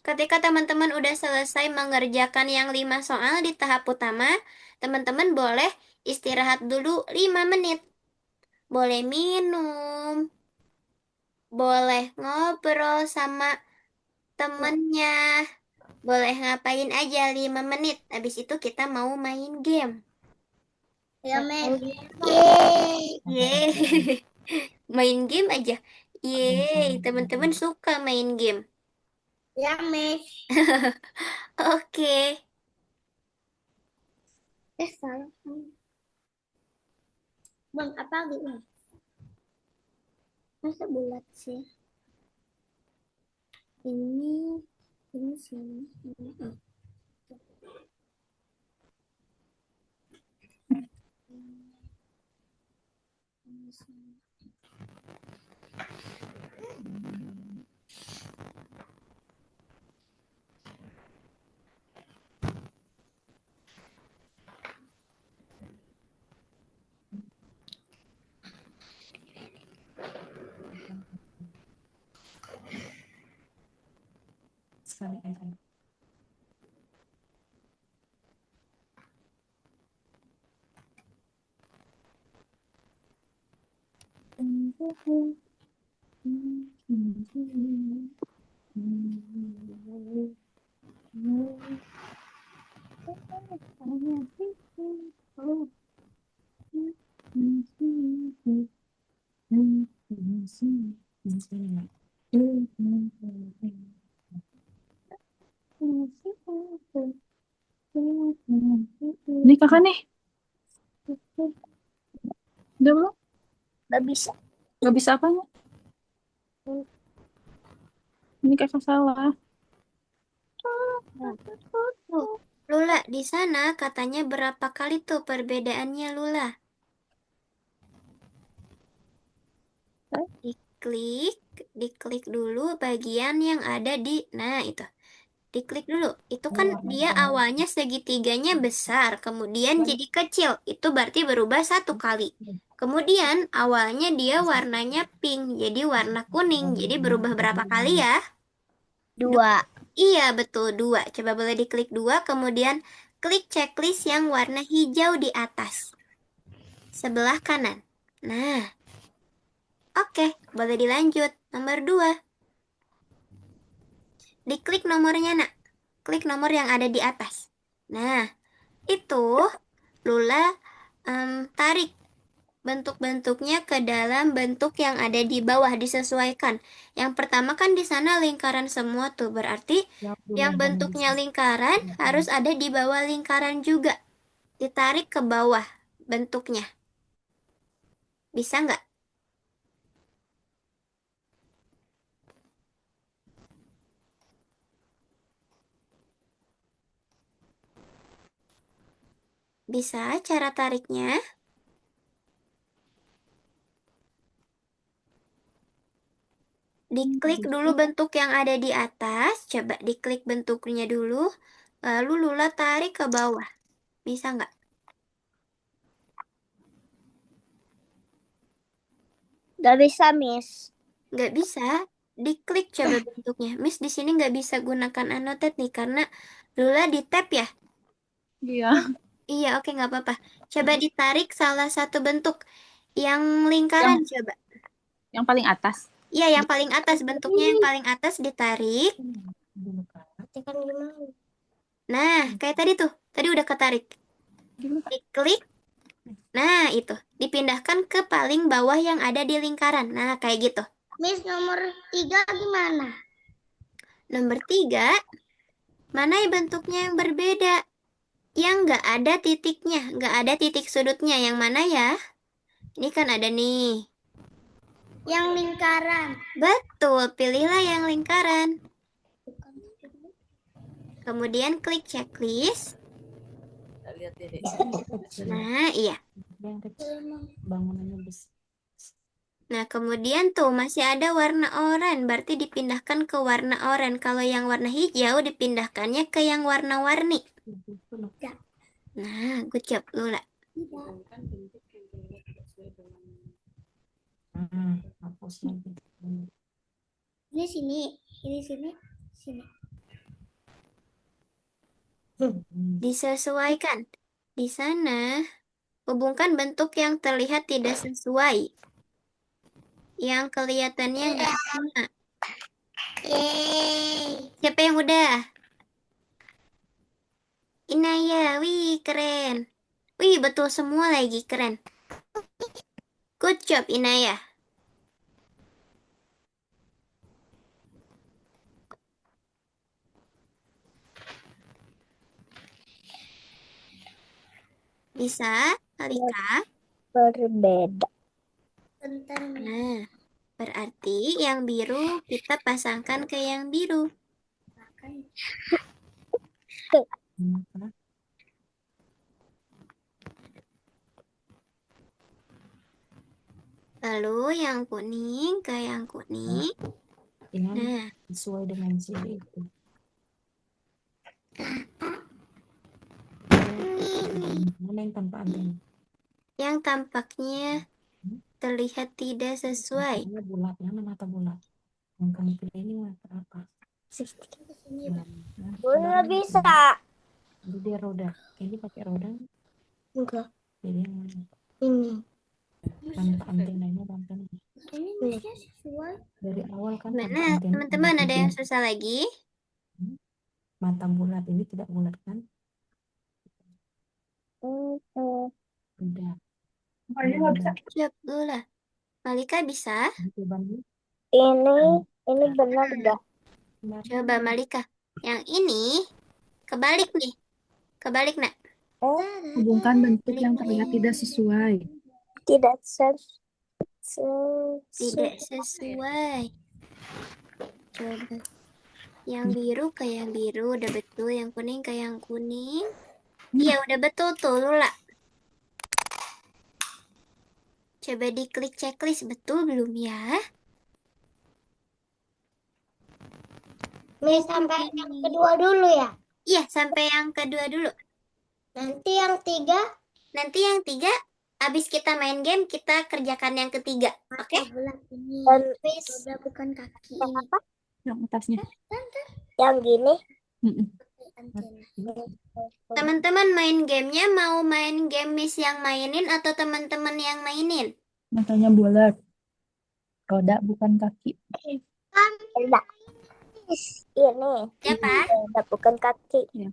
Ketika teman-teman udah selesai mengerjakan yang 5 soal di tahap utama, teman-teman boleh istirahat dulu 5 menit. Boleh minum, boleh ngobrol sama temennya, boleh ngapain aja 5 menit. Habis itu kita mau main game. Ya, Miss. Yeay. Yeay. Main game aja. Yeay, teman-teman suka main game. Ya, Miss. Oke. Salah. Bang, apa gitu? Masa bulat sih? Ini sini. Ini sini. Sekali aja. Ini kakak nih. Udah belum? Gak bisa. Gak bisa apanya? Ini kakak salah. Lula, di sana katanya berapa kali tuh perbedaannya, Lula? Diklik dulu bagian yang ada di, nah itu. Diklik dulu. Itu kan dia awalnya segitiganya besar, kemudian jadi kecil. Itu berarti berubah satu kali. Kemudian awalnya dia warnanya pink, jadi warna kuning. Jadi berubah berapa kali ya? 2. Iya, betul, 2. Coba boleh diklik 2, kemudian klik checklist yang warna hijau di atas. Sebelah kanan. Nah, oke, boleh dilanjut. Nomor 2. Diklik nomornya, nak. Klik nomor yang ada di atas. Nah, itu Lula tarik bentuk-bentuknya ke dalam bentuk yang ada di bawah, disesuaikan. Yang pertama kan di sana lingkaran semua tuh, berarti yang bentuknya lingkaran harus ada di bawah lingkaran juga. Ditarik ke bawah bentuknya. Bisa nggak? Bisa cara tariknya. Diklik dulu bentuk yang ada di atas. Coba diklik bentuknya dulu. Lalu Lula tarik ke bawah. Bisa nggak? Gak bisa, Miss. Nggak bisa. Diklik coba bentuknya. Miss di sini nggak bisa gunakan annotate nih karena Lula di tab ya. Iya. Iya, oke nggak apa-apa. Coba ditarik salah satu bentuk yang lingkaran Yang coba. yang paling atas. Iya, yang paling atas bentuknya yang paling atas ditarik. Tekan gimana? Nah, kayak tadi tuh. Tadi udah ketarik. Diklik. Nah, itu. Dipindahkan ke paling bawah yang ada di lingkaran. Nah, kayak gitu. Miss, nomor 3 gimana? Nomor 3, mana bentuknya yang berbeda? Yang nggak ada titiknya, nggak ada titik sudutnya. Yang mana ya? Ini kan ada nih. Yang lingkaran. Betul, pilihlah yang lingkaran. Kemudian klik checklist. Nah, iya. Bangunannya besar. Nah, kemudian tuh masih ada warna oranye, berarti dipindahkan ke warna oranye. Kalau yang warna hijau dipindahkannya ke yang warna-warni. Nah, good job, Lula. Hapus lagi. Ini sini, ini sini, sini. Disesuaikan. Di sana, hubungkan bentuk yang terlihat tidak sesuai. Yang kelihatannya nggak sama. Yeay. Siapa yang udah? Inaya, wih keren. Wih, betul semua lagi, keren. Good job, Inaya. Bisa, Alika? Berbeda. Bentar. Nah, berarti yang biru kita pasangkan ke yang biru. Lalu yang kuning ke yang kuning. Dengan Nah, sesuai dengan sini itu. Mana yang tanpa antena? yang tampaknya terlihat tidak sesuai. Matanya bulat, mana mata bulat? Yang kamu pilih ini mata apa? Nggak bisa. Jadi dia roda. Ini pakai roda. Enggak. Jadi yang mana? Ini. Tanpa antenanya, tanpa Ini masnya sesuai. dari awal kan tanpa Nah, antena. teman-teman ada yang susah lagi? Mata bulat ini tidak bulat kan? Udah. Siap dulu lah. Malika bisa? Coba nih. Ini benar dah. Coba Malika. Yang ini kebalik nih. Kebalik, nak. Hubungkan bentuk yang terlihat tidak sesuai. Tidak Tidak sesuai. Coba. Yang biru ke yang biru, udah betul. Yang kuning ke yang kuning. Iya, udah betul tuh, Lula. Coba diklik checklist, betul belum ya? Miss sampai yang kedua dulu ya. Iya, sampai yang kedua dulu. Nanti yang tiga. Nanti yang tiga, habis kita main game, kita kerjakan yang ketiga. Oke? Bulat ini. Miss. Roda bukan kaki. Apa? Yang atasnya. Yang gini. Mm-mm. Teman-teman main gamenya mau main game Miss yang mainin atau teman-teman yang mainin? Matanya bulat. Roda bukan kaki. Roda. Miss. Ini. Siapa? Roda bukan kaki. Ya.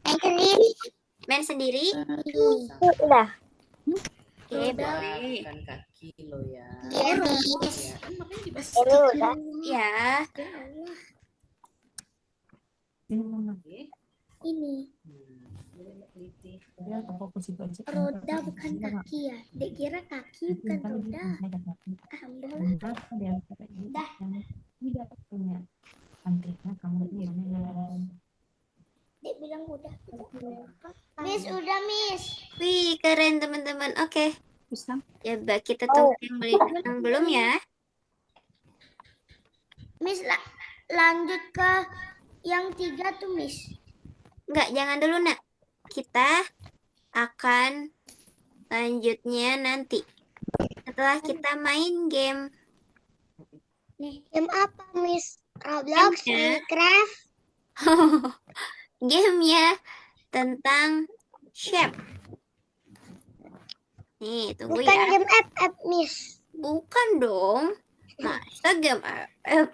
Main sendiri. Main sendiri? Udah. Oke, boleh. Bukan kaki lo ya. Iya, Miss. Ya, kan makanya Ini dibahas udah. Ya. Ini mana? Ini. teliti. Dia fokus itu aja. Roda bukan kaki ya. Dek kira kaki bukan roda. Alhamdulillah. Dah. Tidak punya antriknya kamu ini. Dek bilang udah. Miss udah Miss. Wih, keren teman-teman. Oke. Bisa. Coba kita tunggu yang belum ya. Miss lanjut ke yang tiga tuh Miss. Enggak, jangan dulu, Nak. Kita akan lanjutnya nanti. Setelah kita main game. Nih, game apa Miss? Roblox, Gamenya. Minecraft. Gamenya tentang shape. Nih, tunggu Bukan ya. game FF Miss. Bukan dong. Masa game AF?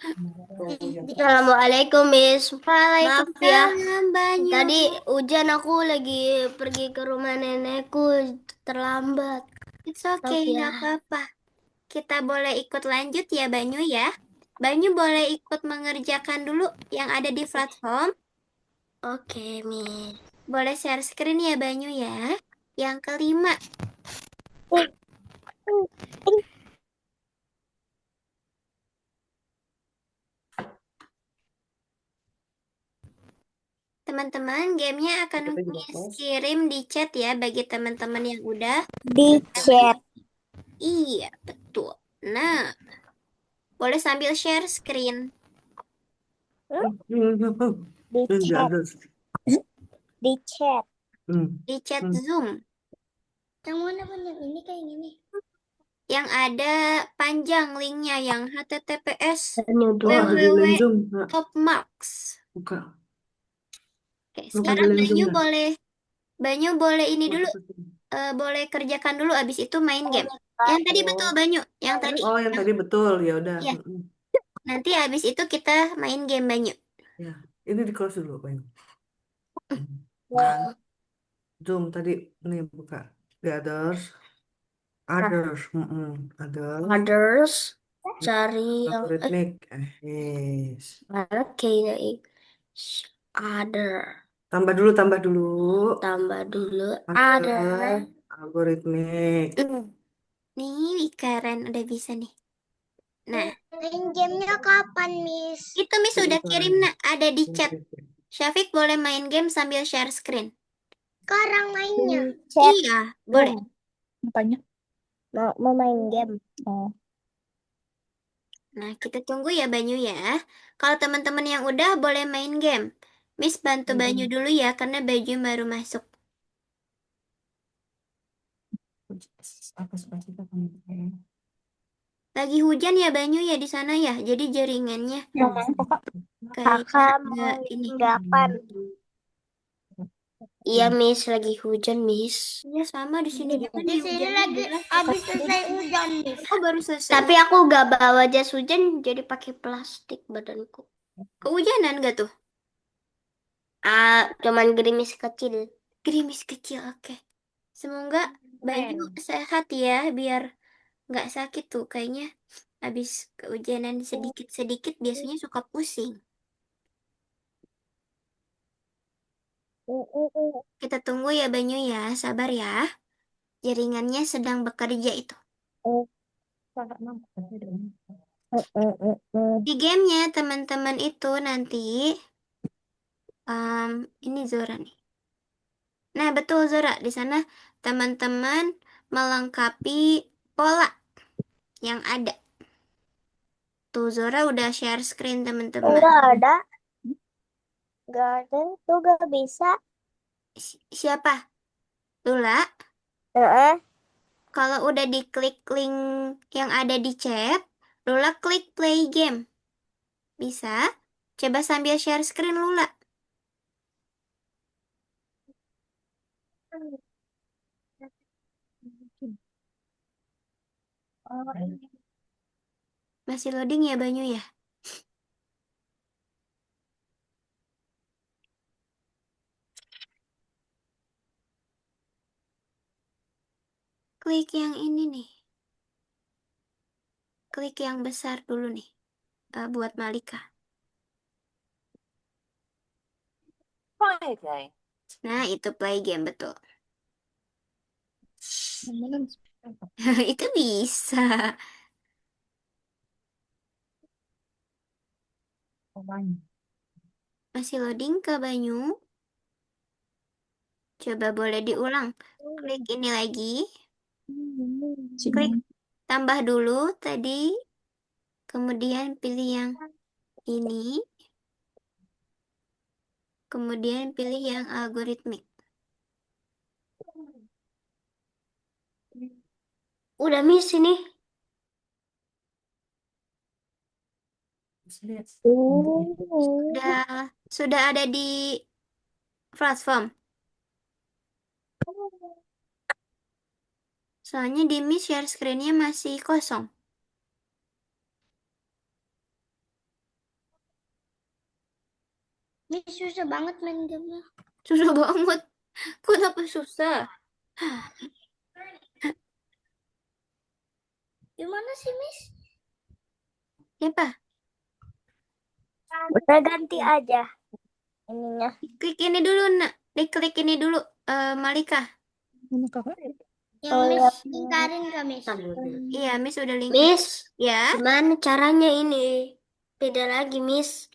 Assalamualaikum Miss. Maaf ya. Waalaikumsalam, Banyu. Tadi hujan aku lagi pergi ke rumah nenekku terlambat. It's okay, Maaf ya. nggak apa-apa. Kita boleh ikut lanjut ya, Banyu ya. Banyu boleh ikut mengerjakan dulu yang ada di platform. Oke Miss. Boleh share screen ya, Banyu ya. Yang kelima. Teman-teman, gamenya akan Miss kirim di chat ya bagi teman-teman yang udah. Di chat. Iya, betul. Nah, boleh sambil share screen. Di chat. Di chat. Di chat Zoom. Yang mana pun yang ini kayak gini. Yang ada panjang linknya yang https www.topmarks. Buka. Oke, sekarang Banyu boleh ini dulu, boleh kerjakan dulu abis itu main game. Yang tadi betul Banyu, yang tadi. Oh, yang tadi betul. Ya udah. Iya. Nanti abis itu kita main game Banyu. Ya, ini di close dulu, Bang. Nah, Zoom tadi nih buka. The others. Others. Others. Cari yang Algoritmik. Yes. mana kayak other. Tambah dulu. Tambah dulu. Other. Algoritmik. Nih, keren udah bisa nih. Nah, Main gamenya kapan, Miss? itu Miss udah kirim nak, ada di chat. Syafiq boleh main game sambil share screen. Sekarang mainnya. Iya, boleh. Apanya? Mau main game. Oh. Nah, kita tunggu ya Banyu ya. Kalau teman-teman yang udah boleh main game. Miss bantu Banyu dulu ya, karena Banyu baru masuk. Apa suka-suka kamu? Lagi hujan ya Banyu ya di sana ya. Jadi jaringannya Yang mana kok? kayak nggak ini. Kapan? Iya, Miss, lagi hujan, Miss. Ya sama di sini juga Di nih sini hujan. lagi habis selesai hujan, Miss. Oh, baru selesai. Tapi aku gak bawa jas hujan, jadi pakai plastik badanku. Kehujanan gak tuh? Cuman gerimis kecil. Gerimis kecil, oke. Semoga Banyu sehat ya, biar nggak sakit tuh. Kayaknya habis kehujanan sedikit-sedikit biasanya suka pusing. Kita tunggu ya Banyu ya, sabar ya. Jaringannya sedang bekerja itu. Di gamenya teman-teman itu nanti, ini Zora nih. Nah betul Zora, di sana teman-teman melengkapi pola yang ada. Tuh, Zora udah share screen, teman-teman. Enggak ada. Enggak ada. Tuh gak bisa. Siapa? Lula? Kalau udah diklik link yang ada di chat, Lula klik play game. Bisa? Coba sambil share screen, Lula. Masih loading ya, Banyu ya? Klik yang ini nih. Klik yang besar dulu nih. Buat Malika. Nah, itu play game, betul. Itu bisa. Masih loading ke Banyu? Coba boleh diulang. Klik ini lagi. Klik tambah dulu tadi. Kemudian pilih yang ini. Kemudian pilih yang algoritmik. Udah miss ini. Sudah ada di platform. Soalnya di miss share screen-nya masih kosong. Ini susah banget main gamenya. Susah banget. Kenapa susah? Gimana sih, Miss? Siapa? Udah ganti aja ininya. Klik ini dulu, nak. Diklik ini dulu, Malika. Yang Miss ingkarin gak, Miss? Iya, Miss udah link. Miss, Ya, gimana caranya ini? Beda lagi, Miss.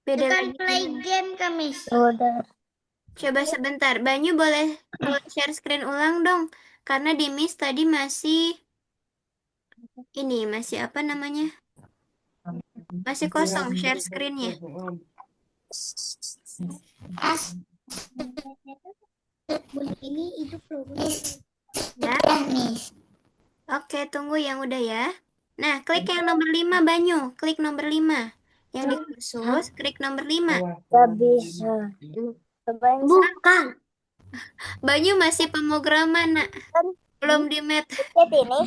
beda Bukan lagi. play game kan, Miss? Udah. Coba sebentar. Banyu boleh share screen ulang dong. Karena di Miss tadi masih ini, masih apa namanya? Masih kosong share screen-nya. Ini hidup loh, Miss. Ya. Miss. Oke, tunggu yang udah ya. Nah, klik yang nomor 5, Banyu. Klik nomor 5. Yang di khusus, klik nomor 5. Gak bisa. Bukan. Banyu masih pemrograman, nak. Belum di match. Lihat ini.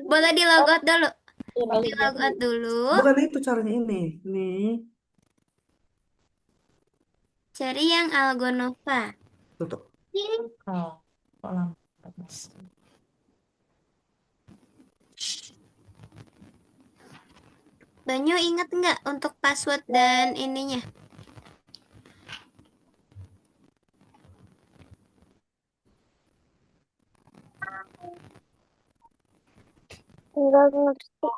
Boleh di logout dulu. Ini. Di logout dulu. Bukan itu caranya ini. Nih. Cari yang Algonova. Tutup. Banyu ingat nggak untuk password dan ininya? Enggak ngerti.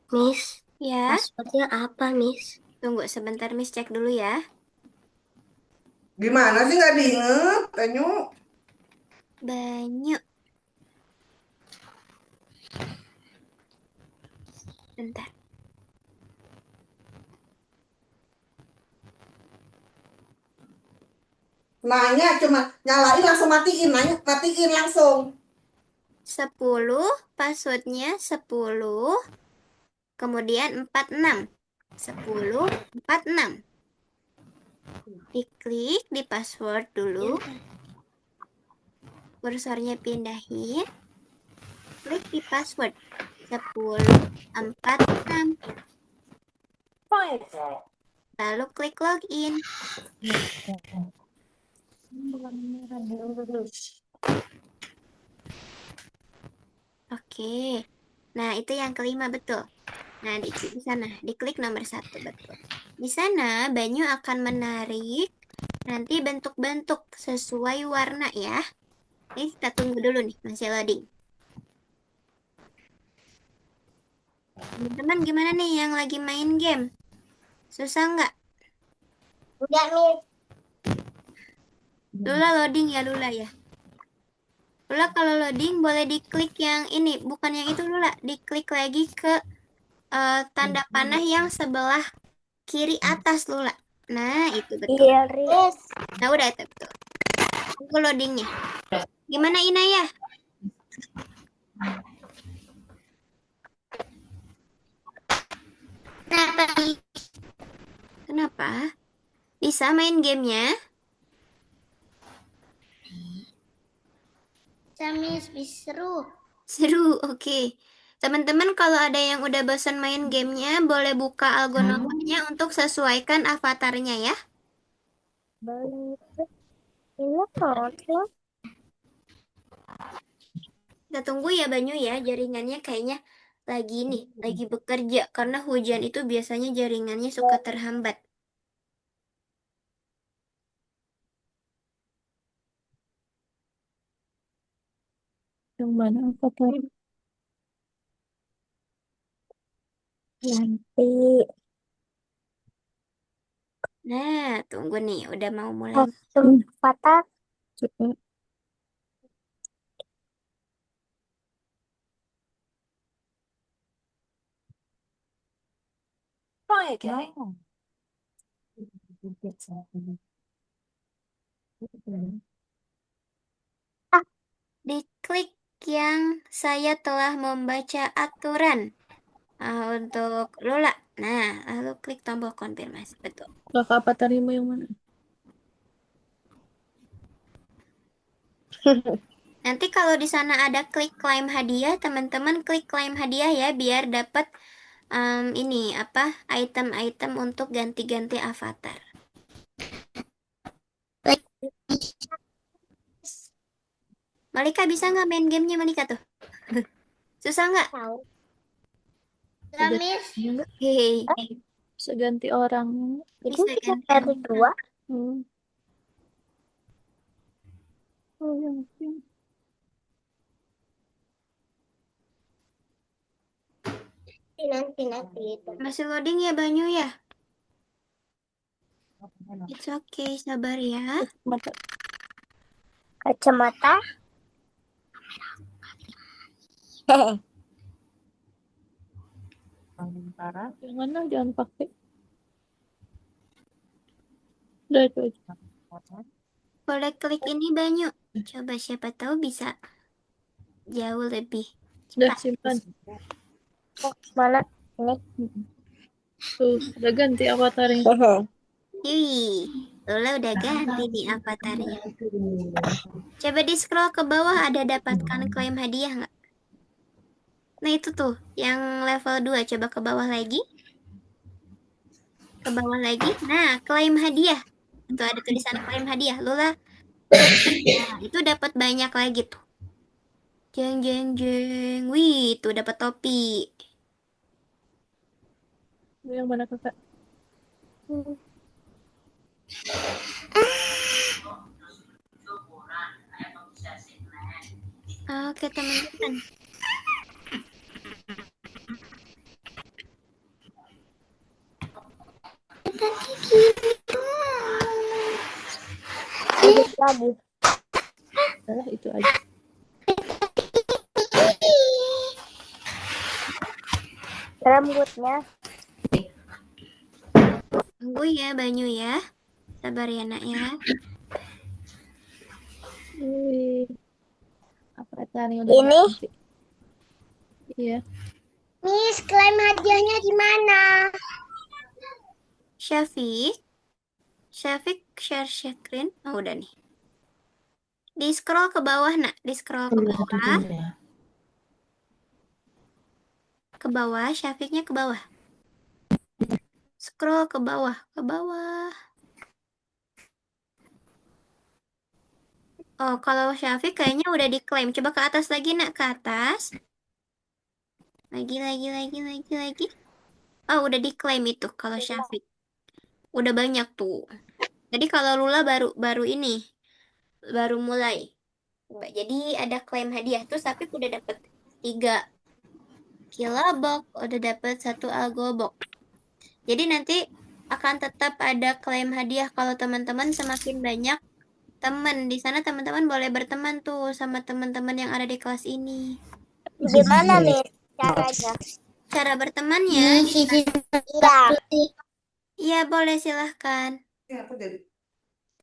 Miss, Ya. passwordnya apa, Miss? Tunggu sebentar, Miss cek dulu ya. Gimana sih nggak diinget, Tanyu? Banyu. Bentar. Nanya cuma nyalain langsung matiin, nanya matiin langsung. 10, passwordnya 10, kemudian 46. 10, 46. Diklik di password dulu. Kursornya pindahin. Klik di password. 10, 46. Lalu klik login. Oke. Nah, itu yang kelima betul. Nah, di sana diklik nomor 1 betul. Di sana Banyu akan menarik Nanti bentuk-bentuk sesuai warna ya. Ini kita tunggu dulu nih, masih loading. Teman-teman gimana nih yang lagi main game? Susah nggak? Enggak, Miss. Lula loading ya Lula ya. Lula kalau loading boleh diklik yang ini, bukan yang itu Lula. Diklik lagi ke tanda panah yang sebelah kiri atas Lula. Nah, itu betul. Iya, Riz. Nah, udah itu betul. Tunggu loadingnya. Gimana Inaya? Kenapa? Bisa main gamenya? Bisa, Miss. Bisa seru. Seru, oke. Teman-teman kalau ada yang udah bosan main gamenya, boleh buka algonomanya untuk sesuaikan avatarnya ya. Balik. Ini kan. Kita tunggu ya Banyu ya, jaringannya kayaknya lagi nih, lagi bekerja. Karena hujan itu biasanya jaringannya suka terhambat. Yang mana avatar? Nanti. Nah, tunggu nih, udah mau mulai. Langsung patah. Coba. Oh. Diklik yang saya telah membaca aturan untuk Lola. Nah, lalu klik tombol konfirmasi. Betul. Kakak avatarmu yang mana? Nanti kalau di sana ada klik klaim hadiah, teman-teman klik klaim hadiah ya, biar dapat ini apa item-item untuk ganti-ganti avatar. Malika bisa nggak main gamenya Malika tuh? Susah nggak? Tahu. Bisa Enggak, ganti Miss. enggak? Hehehe. Bisa ganti orang. Jadi Bisa kita ganti dari orang. dua. Hmm. Oh, yang pink. Nanti itu. Masih loading ya Banyu ya? It's okay, sabar ya. Mata. Kacamata. Yang mana jangan pakai. Udah itu aja. Boleh klik ini Banyu. Coba siapa tahu bisa jauh lebih Udah cepat. simpan. Mana? Ini. Tuh, udah ganti avatarnya. Wih, Lola udah ganti nih avatarnya. Coba di scroll ke bawah ada dapatkan klaim hadiah nggak? Nah itu tuh, yang level 2. Coba ke bawah lagi. Ke bawah lagi. Nah, klaim hadiah. Tuh ada tulisan klaim hadiah. Lola, klik. Nah, itu dapat banyak lagi tuh. Jeng jeng jeng. Wih, tuh dapat topi. Yang mana kakak? Oke, teman-teman. Lagi. Udah itu aja. Rambutnya. Tunggu ya, Banyu ya. Sabar ya, nak ya. Wih. Avatarnya udah Ini? ganti. Iya. Miss, klaim hadiahnya di mana? Syafiq. Syafiq share screen. Oh, udah nih. Di scroll ke bawah, nak. Di scroll ke bawah. Ke bawah, Syafiqnya ke bawah. Scroll ke bawah, ke bawah. Oh, kalau Syafiq kayaknya udah diklaim. Coba ke atas lagi, nak. Ke atas. Lagi. Oh, udah diklaim itu kalau Syafiq. Udah banyak tuh. Jadi kalau Lula baru ini, baru mulai. Jadi ada klaim hadiah terus tapi udah dapet 3 kilobok, udah dapet 1 algobok. Jadi nanti akan tetap ada klaim hadiah kalau teman-teman semakin banyak teman. Di sana teman-teman boleh berteman tuh sama teman-teman yang ada di kelas ini. Gimana, Miss, caranya? Cara bertemannya, Iya. iya boleh silahkan. Ya, apa jadi?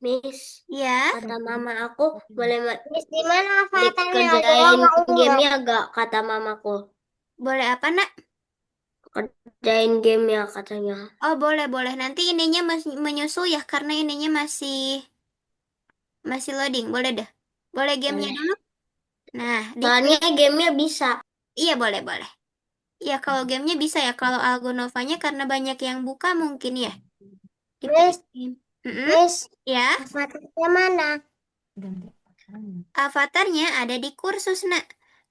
Miss, ya, Kata mama aku boleh Miss, di mana avatarnya? Kerjain gamenya gak? Kata mamaku. boleh apa nak? Kerjain gamenya katanya. Oh boleh. Nanti ininya masih menyusul ya karena ininya masih loading. Boleh dah. Boleh gamenya Boleh. dulu. Nah, Soalnya gamenya bisa. iya boleh. Ya kalau gamenya bisa ya. Kalau Algonovanya karena banyak yang buka mungkin ya. Di Miss, game. Mm-mm. Miss, Ya, avatarnya mana? Ganti pasangan. avatarnya ada di kursus nak.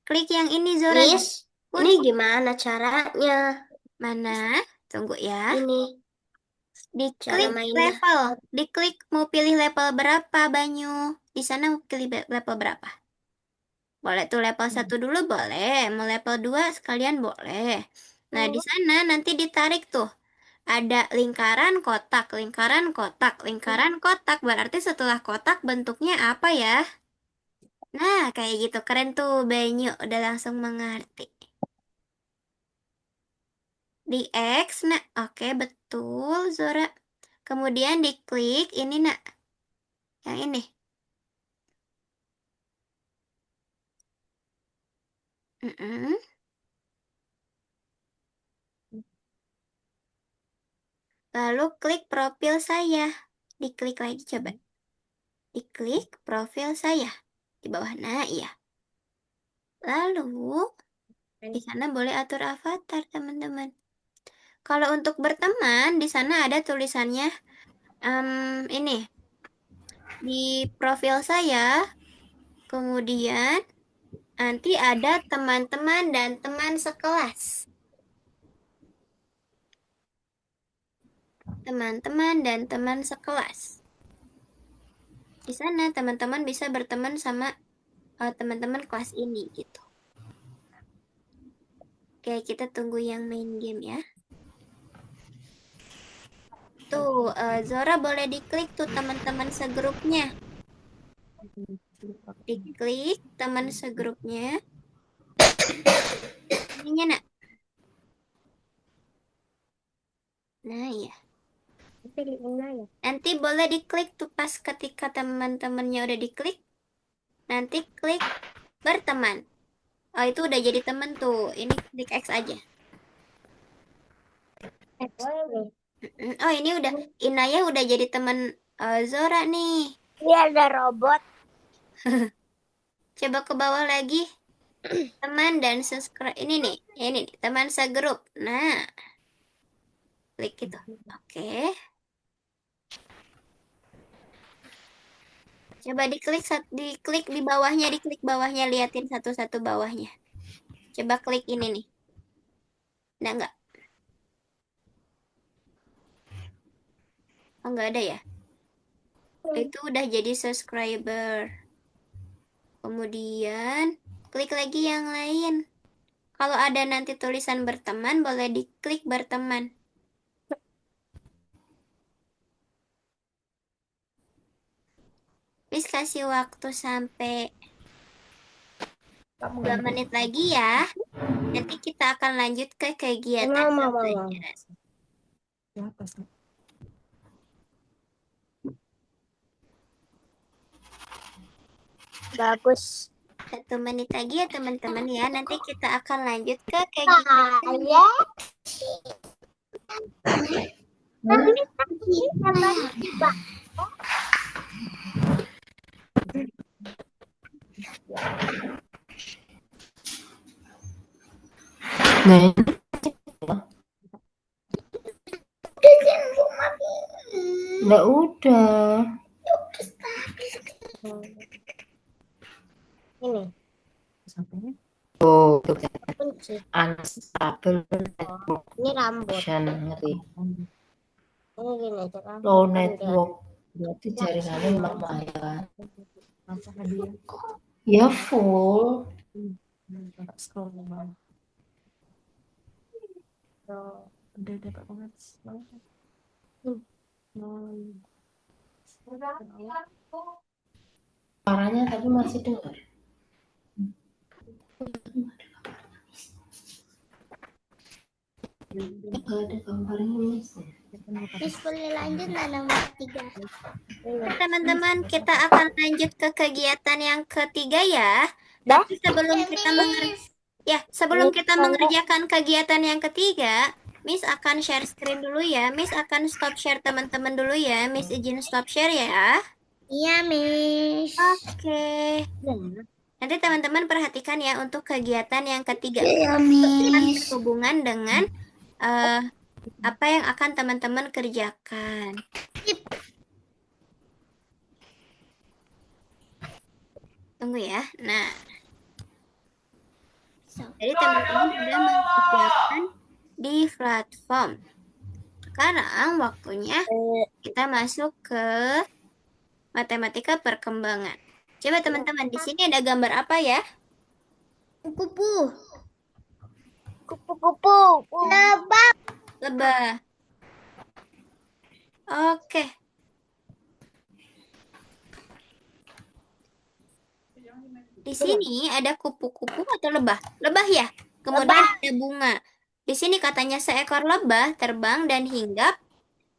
Klik yang ini Zora. Miss, ini Kursus gimana caranya? mana? Tunggu ya. Ini cara Diklik mainnya. level. Diklik mau pilih level berapa Banyu. Di sana mau pilih level berapa? Boleh tuh level 1 dulu boleh. Mau level 2 sekalian boleh. Nah, di sana nanti ditarik tuh. Ada lingkaran kotak, lingkaran kotak, lingkaran kotak. Berarti setelah kotak bentuknya apa ya? Nah, kayak gitu. Keren tuh, Banyu. Udah langsung mengerti. Di X, nah. Oke, betul, Zora. Kemudian diklik ini, nak. Yang ini. Mm-mm. Lalu klik profil saya. Diklik lagi coba. Diklik profil saya. Di bawah. Nah, iya. Lalu, di sana boleh atur avatar, teman-teman. Kalau untuk berteman, di sana ada tulisannya ini di profil saya. Kemudian nanti ada teman-teman dan teman sekelas. Teman-teman dan teman sekelas. Di sana teman-teman bisa berteman sama teman-teman kelas ini gitu. Oke, kita tunggu yang main game ya. Tuh, Zora boleh diklik tuh teman-teman segrupnya. Diklik teman segrupnya. Ininya nak. Nah ya. Nanti boleh diklik tuh pas ketika teman-temannya udah diklik. Nanti klik berteman. Oh itu udah jadi teman tuh. Ini klik X aja. Oh ini udah Inaya udah jadi teman Zora nih. Ini ada robot. Coba ke bawah lagi. Teman dan subscribe. Ini nih. Ini nih, teman segrup. Nah, klik gitu. Oke. Coba diklik di bawahnya, diklik bawahnya, liatin satu-satu bawahnya. Coba klik ini nih. Enggak. Oh, enggak ada ya? Itu udah jadi subscriber. Kemudian klik lagi yang lain. Kalau ada nanti tulisan berteman, boleh diklik berteman. Please kasih waktu sampai 2 menit lagi ya. Nanti kita akan lanjut ke kegiatan pembelajaran. Di atas. Bagus. 1 menit lagi ya teman-teman ya. Nanti kita akan lanjut ke kegiatan. Ya. Nah, nggak udah. Ini Sampainya. Oh, kunci. unstable Ini rambut. connection, ngerti? Ini gini cara. Low network Berarti jaringannya lumayan. Ya full. Suaranya tapi masih dengar. Nggak ada gambarnya Miss. Miss boleh lanjut nggak nomor 3? Teman-teman, kita akan lanjut ke kegiatan yang ketiga ya. Tapi sebelum kita mengerjakan kegiatan yang ketiga, Miss akan share screen dulu ya. Miss akan stop share teman-teman dulu ya. Miss izin stop share ya. Iya, Miss. Oke. Nanti teman-teman perhatikan ya untuk kegiatan yang ketiga. Iya, Akan Miss. berhubungan dengan apa yang akan teman-teman kerjakan. Tunggu ya. Nah, jadi teman-teman sudah mengerjakan di platform. Sekarang waktunya kita masuk ke matematika perkembangan. Coba teman-teman, di sini ada gambar apa ya? Kupu-kupu. Kupu-kupu. Lebah. Lebah. Oke. Di sini ada kupu-kupu atau lebah? Lebah ya. Kemudian ada bunga. Di sini katanya seekor lebah terbang dan hinggap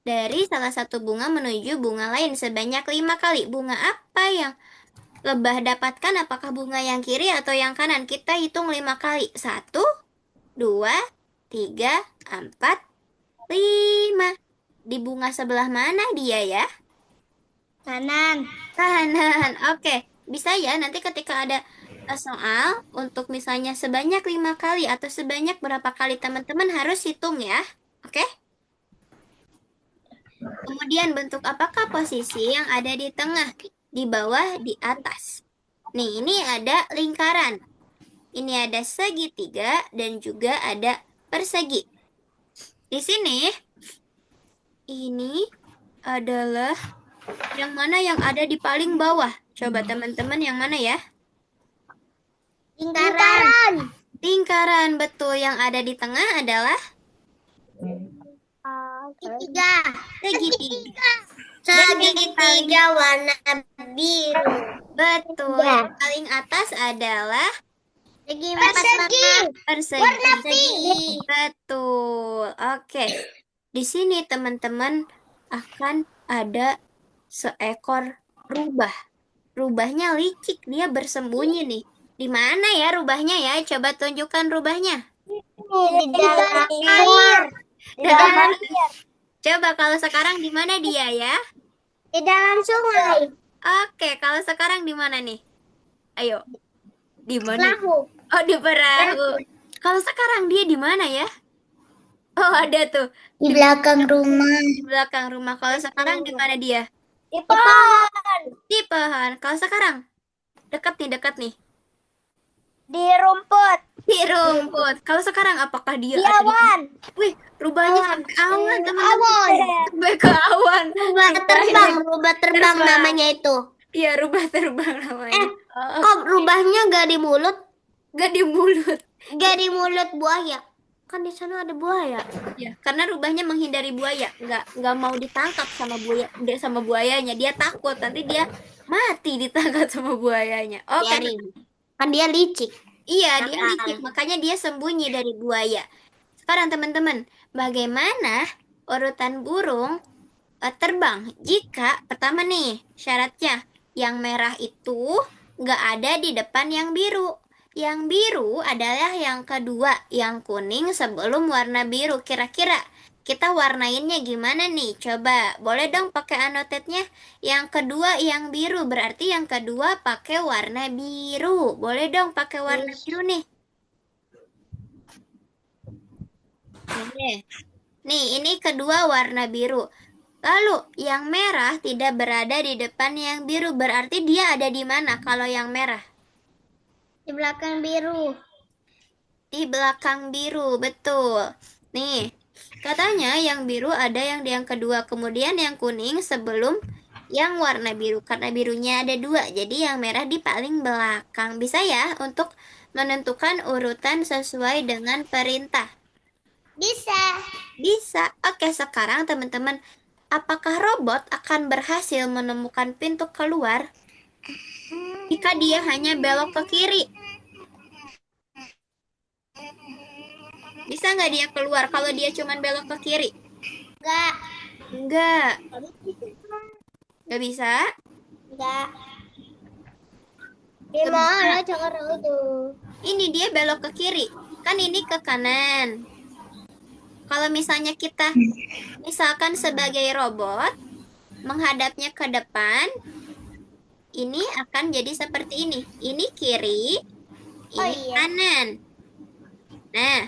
dari salah satu bunga menuju bunga lain sebanyak 5 kali. Bunga apa yang lebah dapatkan? Apakah bunga yang kiri atau yang kanan? Kita hitung 5 kali. 1, 2, 3, 4, 5. Di bunga sebelah mana dia ya? Kanan. Kanan. Oke. Bisa ya, nanti ketika ada soal untuk misalnya sebanyak 5 kali atau sebanyak berapa kali teman-teman harus hitung ya. Oke? Kemudian bentuk apakah posisi yang ada di tengah, di bawah, di atas? Nih, ini ada lingkaran. Ini ada segitiga dan juga ada persegi. Di sini, ini adalah yang mana yang ada di paling bawah? Coba teman-teman yang mana ya? Lingkaran. Lingkaran, betul. Yang ada di tengah adalah Segitiga. segitiga. Segitiga warna biru. Betul. Yang paling atas adalah persegi. Warna pink. Betul. Oke. Di sini teman-teman akan ada seekor rubah. Rubahnya licik, dia bersembunyi nih. Di mana ya rubahnya ya? Coba tunjukkan rubahnya. Di dalam air. Di dalam air. Coba kalau sekarang di mana dia ya? Di dalam sungai. Oke, kalau sekarang di mana nih? Ayo. Di mana? Perahu. Oh, di perahu. Kalau sekarang dia di mana ya? Oh, ada tuh. Di belakang rumah. Di belakang rumah. Kalau sekarang di mana dia? Di pohon. Di pohon. Kalau sekarang? Dekat nih. Di rumput. Di rumput. Kalau sekarang apakah dia Di ada di... awan. Wih, rubahnya sampai awan, teman-teman. Awan. Sampai ke awan. Rubah terbang namanya itu. Iya, rubah terbang namanya. Kok rubahnya gak di mulut? Gak di mulut. Gak di mulut buaya. Kan di sana ada buaya. Ya, karena rubahnya menghindari buaya, nggak mau ditangkap sama buayanya. Dia takut nanti dia mati ditangkap sama buayanya. Oke. Biarin. Kan dia licik. Iya, dia licik, makanya dia sembunyi dari buaya. Sekarang teman-teman, bagaimana urutan burung terbang? Jika pertama nih syaratnya yang merah itu nggak ada di depan yang biru. Yang biru adalah yang kedua, yang kuning sebelum warna biru. Kira-kira kita warnainnya gimana nih? Coba, boleh dong pakai annotate-nya. Yang kedua yang biru, berarti yang kedua pakai warna biru. Boleh dong pakai warna biru nih. Oke. Nih, ini kedua warna biru. Lalu, yang merah tidak berada di depan yang biru, berarti dia ada di mana kalau yang merah? Di belakang biru. Di belakang biru, betul. Nih, katanya yang biru ada yang kedua, kemudian yang kuning sebelum yang warna biru. Karena birunya ada dua, jadi yang merah di paling belakang. Bisa ya untuk menentukan urutan sesuai dengan perintah? Bisa. Bisa. Oke, sekarang teman-teman, apakah robot akan berhasil menemukan pintu keluar jika dia hanya belok ke kiri? Bisa nggak dia keluar kalau dia cuma belok ke kiri? Enggak. Enggak. Nggak bisa? Enggak. Gimana Bisa. cara itu? Ini dia belok ke kiri. Kan ini ke kanan. Kalau misalnya kita, misalkan sebagai robot, menghadapnya ke depan, ini akan jadi seperti ini. Ini kiri, Oh ini iya. kanan. Nah,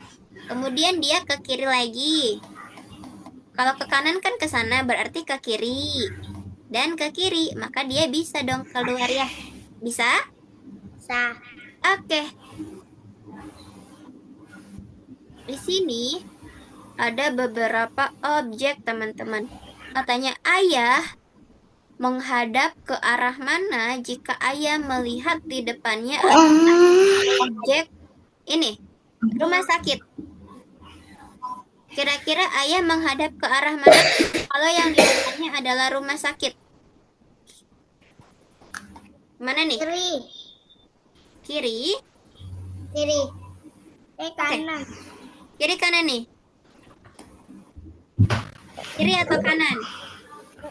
kemudian dia ke kiri lagi. Kalau ke kanan kan ke sana, berarti ke kiri. Dan ke kiri, maka dia bisa dong keluar ya. Bisa? Sah. Oke. Di sini ada beberapa objek, teman-teman. Katanya ayah menghadap ke arah mana jika ayah melihat di depannya ada objek ini, rumah sakit. Kira-kira ayah menghadap ke arah mana kalau yang di depannya adalah rumah sakit? Mana nih? Kiri. Kiri? Kiri. Oke. Kanan. Kiri kanan nih. Kiri atau kanan?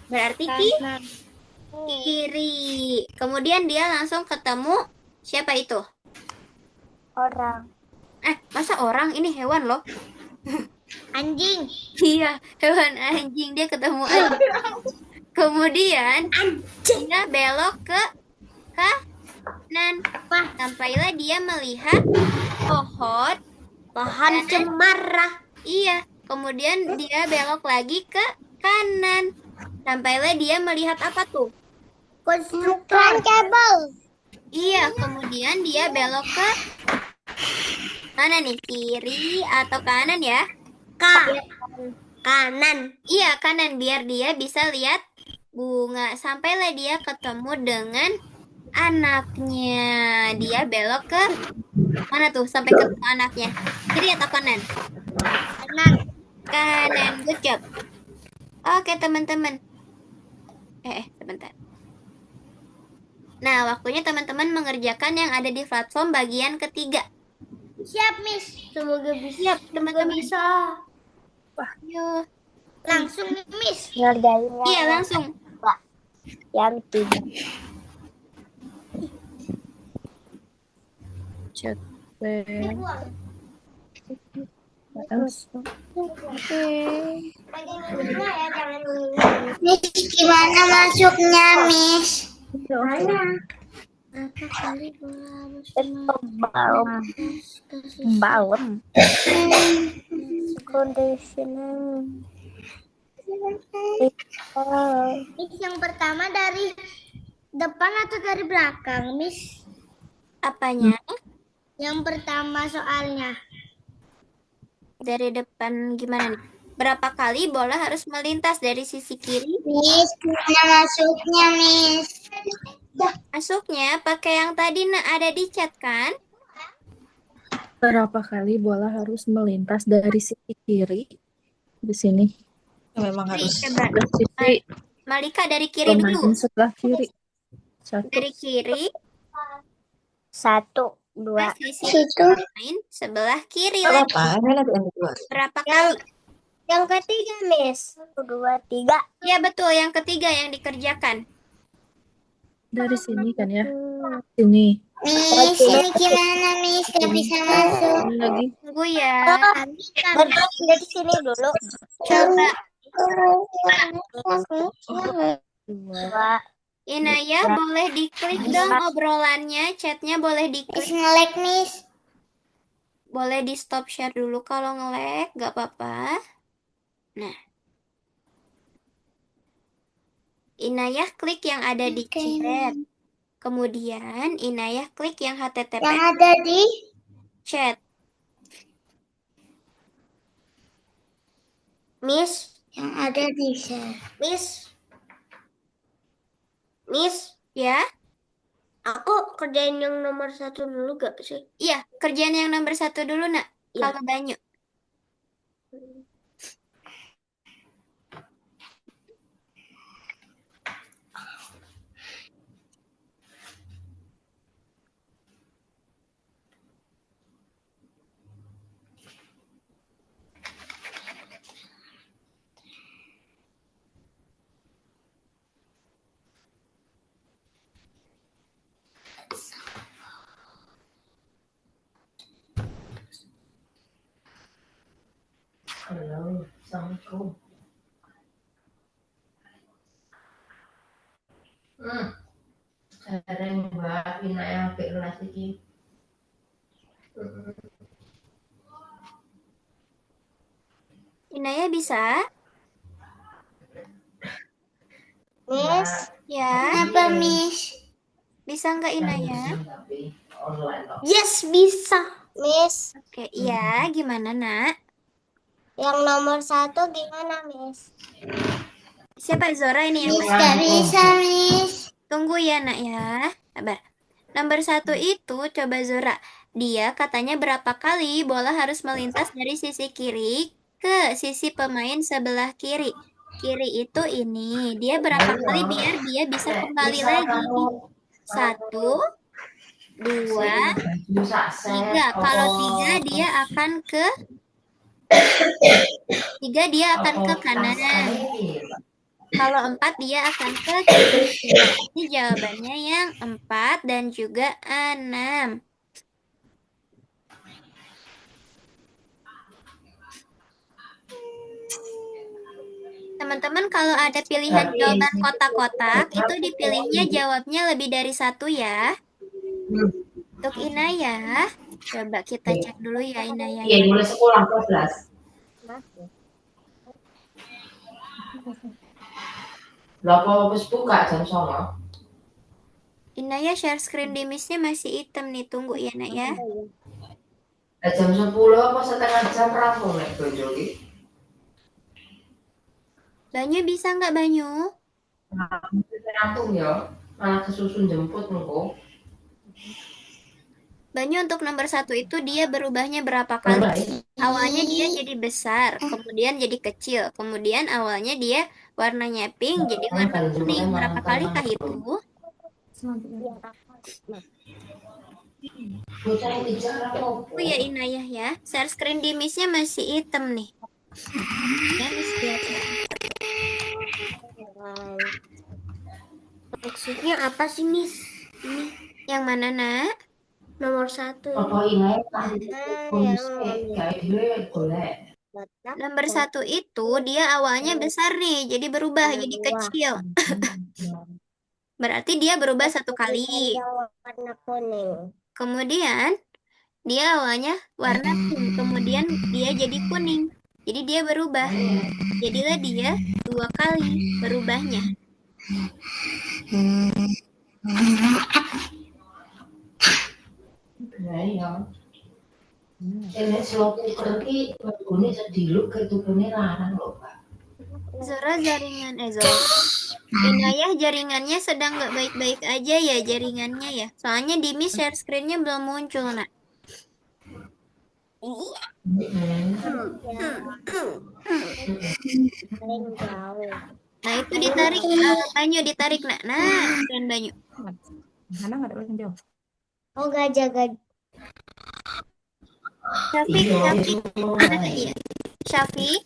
Berarti Kanan. kiri. Kemudian dia langsung ketemu siapa itu? Orang. Masa orang? Ini hewan loh. Anjing. Iya, hewan anjing. Dia ketemu anjing. Kemudian dia belok ke kanan. Sampailah dia melihat pohon cemara. Iya, kemudian dia belok lagi ke kanan. Sampailah dia melihat apa tuh? Konstruktor kabel. Iya, kemudian dia belok ke mana nih? Kiri atau kanan ya? Kanan. Iya, kanan biar dia bisa lihat bunga. Sampailah dia ketemu dengan anaknya. Dia belok ke mana tuh sampai ketemu anaknya? Kiri atau kanan? Kanan. Kanan, good job. Oke, teman-teman. Sebentar. Nah, waktunya teman-teman mengerjakan yang ada di platform bagian ketiga. Siap, Miss. Semoga bisa. Siap, teman-teman. Bisa. Yuk. Langsung, Miss. Ngerjainnya. Iya, langsung. Yang 3. Miss, gimana masuknya, Miss? Apa kali harus balem conditioning. Miss, yang pertama dari depan atau dari belakang, Miss? Apanya? Yang pertama soalnya. Dari depan gimana nih? Berapa kali bola harus melintas dari sisi kiri? Miss, gimana masuknya, Miss? Masuknya pakai yang tadi ada di chat kan? Berapa kali bola harus melintas dari sisi kiri di sini? Memang harus. Coba. Sebelah sisi Malika dari kiri pemain dulu. sebelah kiri. Satu. Dari kiri. 1, 2. Sisi pemain sebelah kiri lagi. Berapa kali? Yang ketiga, Miss. 1, 2, 3. Ya betul, yang ketiga yang dikerjakan. Dari sini kan ya? Sini. Miss, ini gimana, Miss? Gak bisa masuk. Ini lagi. Tunggu ya. Dari sini dulu. Coba. 2. Inaya boleh diklik dong obrolannya, chatnya boleh Miss, diklik. nge-lag, Miss. Boleh di stop share dulu kalau nge-lag, gak apa-apa. Nah. Inayah klik yang ada di chat. Kemudian Inayah klik yang HTTP Yang ada di chat. Miss, yang ada di share. Miss. Miss, Ya, aku kerjain yang nomor 1 dulu gak sih? iya, kerjaan yang nomor 1 dulu, Nak. Iya. Kalau Banyu. Halo, Assalamualaikum. Sering Mbak, Ina yang kelas iki. Inaya bisa? Miss, Ya, kenapa Miss? bisa nggak Inaya? Tapi online kok. Yes, bisa. Miss, Oke, iya, gimana, Nak? yang nomor 1 gimana, Miss? Siapa Zora ini yang Miss, tanya? gak bisa, Miss. Tunggu ya, Nak ya. Sabar. Nomor 1 itu coba Zora. Dia katanya berapa kali bola harus melintas dari sisi kiri ke sisi pemain sebelah kiri. Kiri itu ini. Dia berapa kali biar dia bisa kembali Bisa lagi? kamu 1, 2, baju sak set 3. Kalau 3 dia akan ke 3 dia akan ke kanan. Kalau 4 dia akan ke kiri. Berarti jawabannya yang 4 dan juga 6. Teman-teman kalau ada pilihan jawaban kotak-kotak, itu dipilihnya jawabnya lebih dari 1 ya. Untuk Inayah, coba kita cek dulu ya Inayah Iya, ya. mulai sekolah 12. Lah apa wis buka jam 09.00? Inayah share screen di Miss-nya masih hitam nih, tunggu ya Nak ya. Lah jam 10 apa setengah jam ra mulai bojo iki? Banyu bisa nggak Banyu? Langsung ya, malah kesusun jemput engko. Banyu untuk nomor 1 itu dia berubahnya berapa kali? Awalnya dia jadi besar, kemudian jadi kecil, kemudian awalnya dia warnanya pink, jadi warna kuning. Berapa kali kah itu? Bocah yang bicara apa? Oh ya Inayah ya, share screen di Miss-nya masih hitam nih. Ya Miss lihat ya. Maksudnya apa sih, Miss? Ini yang mana Nak? Nomor 1 ini. Apa ingat kan? Yang Kayak dhewe golek. Nomor 1 itu dia awalnya besar nih, jadi berubah jadi kecil. Berarti dia berubah 1 kali. Yang warna kuning. Kemudian dia awalnya warna pink, kemudian dia jadi kuning. Jadi dia berubah. Jadilah dia 2 kali berubahnya. Nah, iya. Ini slow cooker ki legone sediluk ketupune larang lho, Pak. Zora Zora. Inayah jaringannya sedang nggak baik-baik aja ya jaringannya ya. Soalnya di Miss share screen-nya belum muncul, Nak. Paling jauh. Nah, itu ditarik. Banyu ditarik, Nak. Nah, keren Banyu. Mana nggak ada yang jauh? Oh, gajah-gajah. Syafiq, Syafiq. Ada nggak dia? Syafiq,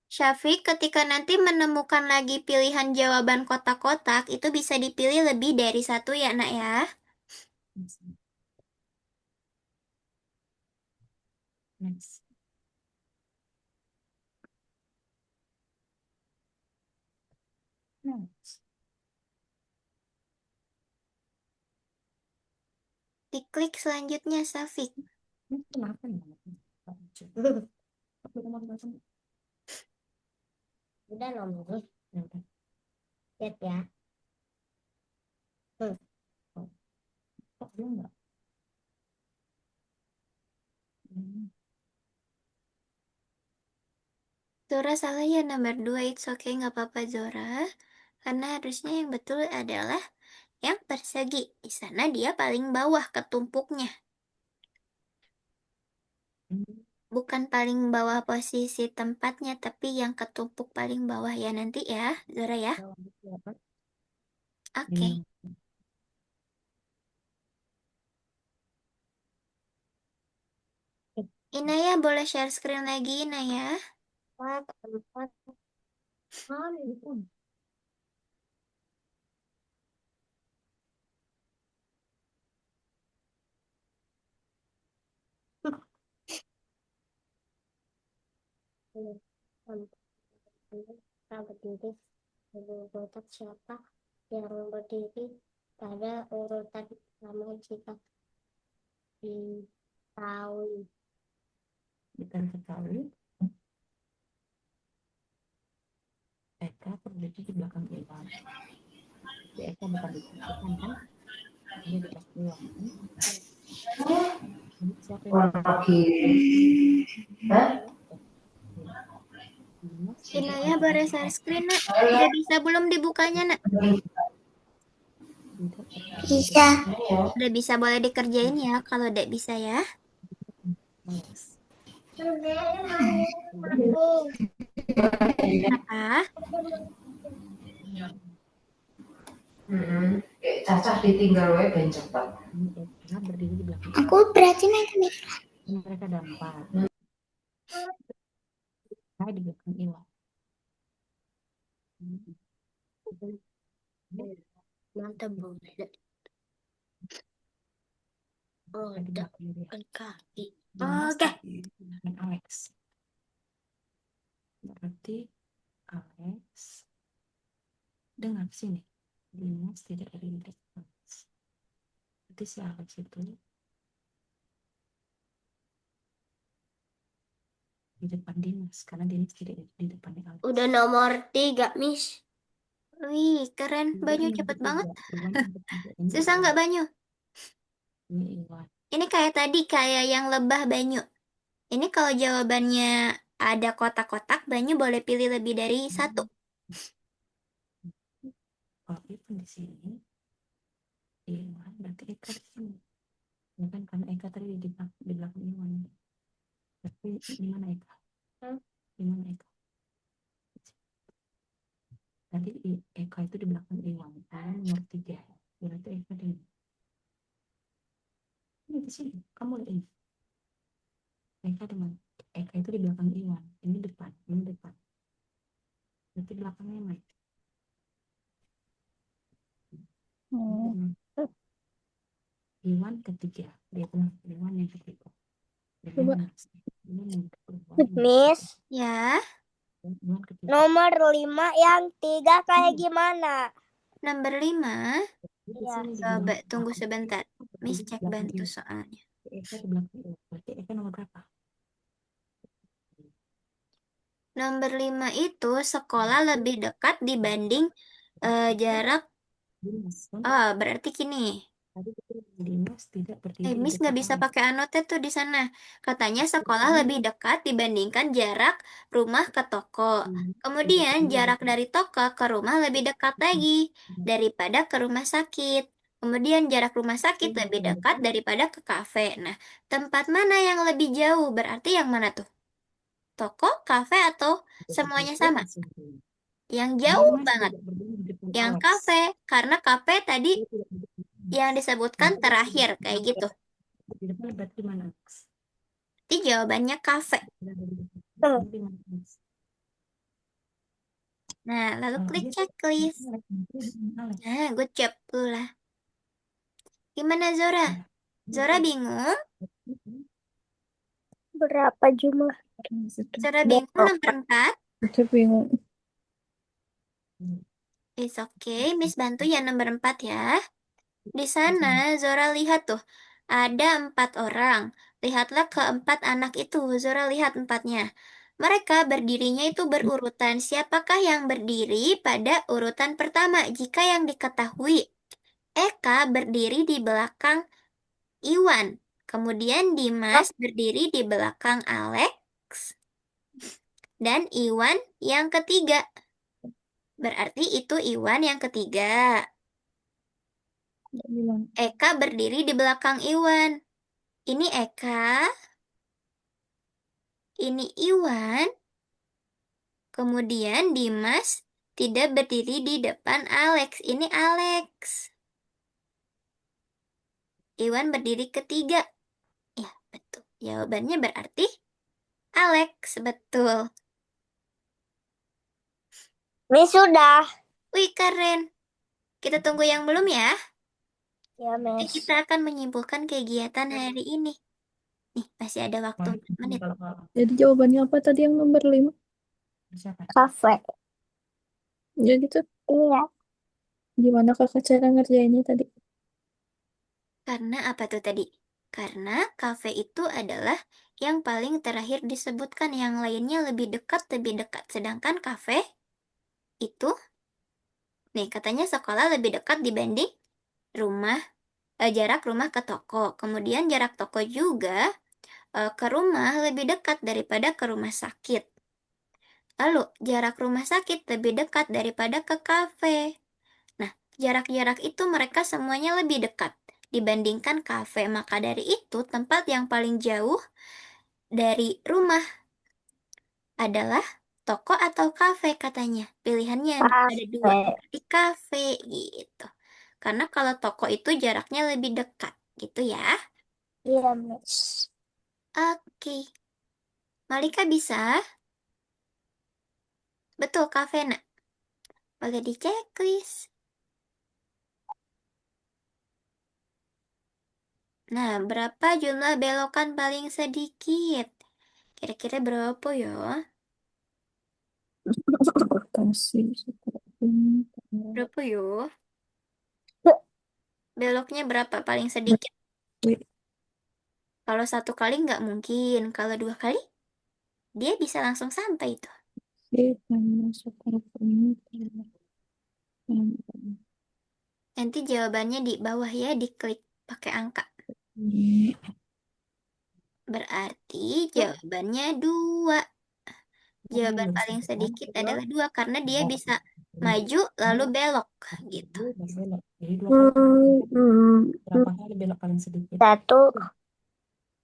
Syafiq ketika nanti menemukan lagi pilihan jawaban kotak-kotak, itu bisa dipilih lebih dari 1 ya, Nak ya. Nice. Nice. Diklik selanjutnya, Syafiq. Ini kenapa ya? Udah nomor. Lihat ya. Kok dia nggak? Zora salah ya nomor 2, it's okay, nggak apa-apa Zora. Karena harusnya yang betul adalah yang persegi. Di sana dia paling bawah ketumpuknya. Bukan paling bawah posisi tempatnya, tapi yang ketumpuk paling bawah ya nanti ya, Zora ya. Oke. Inaya boleh share screen lagi, Inaya. Empat. Kita berdiri urutan siapa yang berdiri pada urutan pertama jika diketahui. Eka berdiri di belakang Iwan. Si Eka bukan di depan kan? Dia di belakang Iwan. Ini siapa yang Lagi. Hah? Inaya boleh share screen, Nak. Udah bisa belum dibukanya, Nak? Bisa. Udah bisa, boleh dikerjain ya. Kalau udah bisa ya. Apa? Cacah ditinggal wae ben cepet. Ini Eka berdiri di belakang. Aku berarti naik Mereka ada 4. Saya di belakang Iwan. mantap bunda. Oh, Saya di belakang Iwan. kan kaki. Oke. Dan Alex. Berarti Alex dengar sini. Dimas tidak ada di depan. Berarti si Alex itu di depan Dimas karena Dimas tidak di depannya Alex. Udah nomor 3, Miss. Wih, keren. Banyu cepet banget. Susah nggak Banyu? Ini Iwan. Ini kayak tadi, kayak yang lebah Banyu. Ini kalau jawabannya ada kotak-kotak, Banyu boleh pilih lebih dari satu. Kalau itu di sini Iwan berarti Eka di sini. Ya kan karena Eka tadi di belakang Iwan. Tapi di mana Eka? Di mana Eka? Tadi Eka itu di belakang Iwan. Nomor 3. Berarti Eka di ini di sini. Kamu lihat ini. Eka di mana? Eka itu di belakang Iwan. Ini depan. Ini depan. Berarti belakangnya mana? Iwan ketiga. Dia bilang Iwan yang ketiga. Coba. Miss, Ya, Iwan ketiga. nomor 5 yang 3 kayak gimana? nomor 5. Di Ya, sini di Coba belakang tunggu Eka. sebentar. Miss cek Belakang bantu Iwan. soalnya. Eka di belakang Iwan. Berarti Eka nomor berapa? Nomor 5 itu sekolah lebih dekat dibanding jarak. Dimas kan? Oh, berarti gini. Tadi itu Dimas tidak berdiri di Miss nggak depan bisa Alex. pakai anotet tuh di sana. Katanya sekolah lebih dekat dibandingkan jarak rumah ke toko. Kemudian jarak dari toko ke rumah lebih dekat lagi daripada ke rumah sakit. Kemudian jarak rumah sakit lebih dekat daripada ke kafe. Nah, tempat mana yang lebih jauh? Berarti yang mana tuh? Toko, kafe, atau semuanya sama? Yang jauh Dimas banget. tidak berdiri di depan Yang Alex. kafe, karena kafe tadi Dia tidak di depan Alex. yang disebutkan terakhir kayak gitu. Di depan berarti mana Alex? Jadi jawabannya kafe. Tidak ada di depan. Ini di mana Alex? Nah, lalu Kalau klik dia checklist. Alex, berarti di depan Alex. Nah, good job pula. Gimana Zora? Zora bingung? Berapa jumlah? Zora bingung nomor 4? Saya bingung. It's okay, Miss bantu ya nomor 4 ya. Di sana Zora lihat tuh, ada 4 orang. Lihatlah keempat anak itu, Zora lihat 4-nya. Mereka berdirinya itu berurutan. Siapakah yang berdiri pada urutan pertama? Jika yang diketahui, Eka berdiri di belakang Iwan. Kemudian Dimas berdiri di belakang Alex. Dan Iwan yang ketiga. Berarti itu Iwan yang ketiga. Gimana? Eka berdiri di belakang Iwan. Ini Eka, ini Iwan, kemudian Dimas tidak berdiri di depan Alex. Ini Alex. Iwan berdiri ketiga. Ya, betul. Jawabannya berarti Alex. Betul. Miss sudah. Wih, keren. Kita tunggu yang belum ya. Ya, Nanti Miss. kita akan menyimpulkan kegiatan hari ini. Nih, masih ada waktu 4 menit. Kalau Jadi jawabannya apa tadi yang nomor 5? siapa? Kafe. Ya gitu. Iya. Gimana kakak cara ngerjainnya tadi? Karena apa tuh tadi? Karena kafe itu adalah yang paling terakhir disebutkan, yang lainnya lebih dekat, Sedangkan kafe itu, nih katanya sekolah lebih dekat dibanding rumah, jarak rumah ke toko. Kemudian jarak toko juga ke rumah lebih dekat daripada ke rumah sakit. Lalu jarak rumah sakit lebih dekat daripada ke kafe. Nah, jarak-jarak itu mereka semuanya lebih dekat dibandingkan kafe. Maka dari itu, tempat yang paling jauh dari rumah adalah toko atau kafe katanya. Pilihannya ada dua, Kafe. berarti kafe gitu. Karena kalau toko itu jaraknya lebih dekat gitu ya. Iya, Miss. Oke, Malika bisa? Betul, kafe nak. Boleh di checklist. Nah, berapa jumlah belokan paling sedikit? Kira-kira berapa ya? Kasih seperti Berapa yo? Beloknya berapa paling sedikit? Kalau satu kali nggak mungkin. Kalau dua kali, dia bisa langsung sampai itu. masuk ini. Nanti jawabannya di bawah ya, diklik pakai angka. Berarti jawabannya 2. Jawaban paling sedikit adalah 2 karena dia bisa maju lalu belok gitu. Belok. Jadi 2 kali. Berapa kali belok paling sedikit? Satu,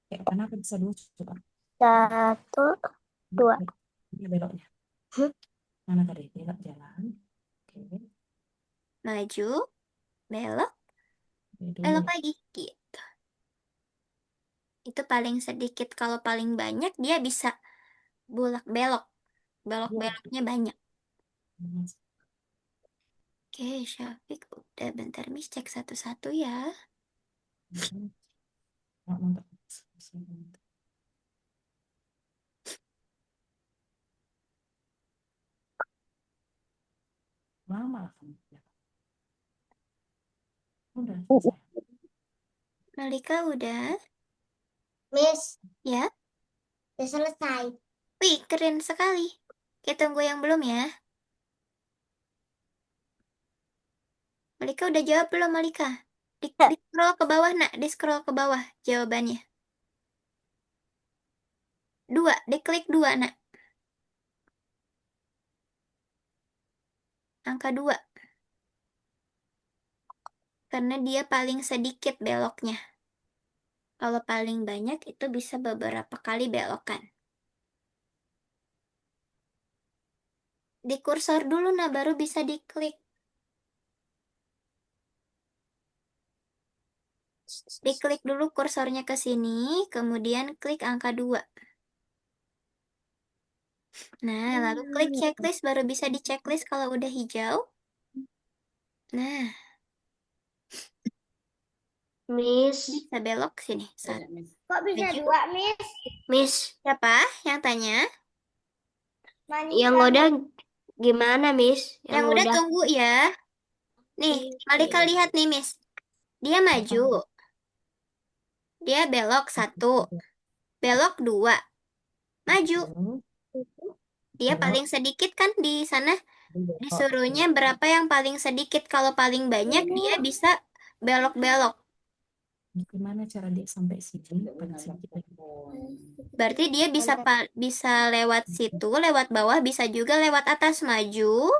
Kenapa bisa 2? Coba. satu, dua. Ini beloknya. Mana tadi? Belok jalan. Oke. Maju, belok, Jadi belok lagi gitu. Itu paling sedikit. Kalau paling banyak dia bisa bulak-belok. Belok-beloknya banyak. Oke, Syafiq udah, bentar Miss cek satu-satu ya. Lama lah kamu. Udah selesai. Malika udah? Miss, Ya? udah selesai. Wih, keren sekali. Kita tunggu yang belum ya. Malika udah jawab belum, Malika? Di scroll ke bawah, nak. Di scroll ke bawah jawabannya. 2, diklik 2, nak. Angka 2. Karena dia paling sedikit beloknya. Kalau paling banyak itu bisa beberapa kali belokan. Di kursor dulu, nah, baru bisa diklik. Diklik dulu kursornya ke sini, kemudian klik angka 2. Nah, lalu klik checklist, baru bisa di checklist kalau udah hijau. Nah, Miss, bisa belok sini. kok bisa Maju. 2, Miss? Miss, Siapa yang tanya? yang udah gimana, Miss? Yang udah tunggu ya. Nih, Malika lihat nih, Miss. Dia maju. Dia belok 1. Belok 2. Maju. Dia paling sedikit kan di sana. Disuruhnya berapa yang paling sedikit. Kalau paling banyak dia bisa belok-belok. Gimana cara dia sampai sini paling sedikit? Berarti dia bisa lewat situ, lewat bawah, bisa juga lewat atas, maju,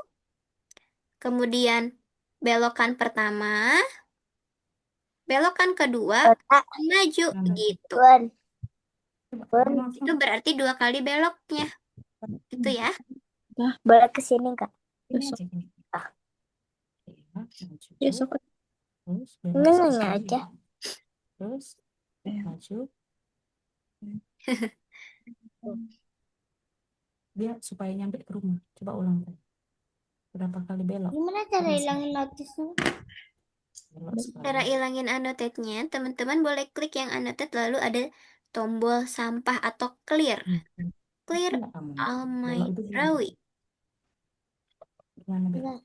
kemudian belokan pertama, belokan kedua, maju gitu. Bun. Itu berarti 2 kali beloknya. Gitu ya. Boleh kesini nggak? Ini aja gini. Ah. Maju. Ya, sok. Terus Ini belok nanya sekali. aja. Terus maju. Dia supaya nyampe ke rumah. Coba ulang. Berapa kali belok? Gimana cara hilangin notisnya? Belok sekali. Cara ilangin annotate-nya, teman-teman boleh klik yang annotate lalu ada tombol sampah atau clear. Clear Enggak kamu. all my Belok itu gimana? drawing. Gimana belok?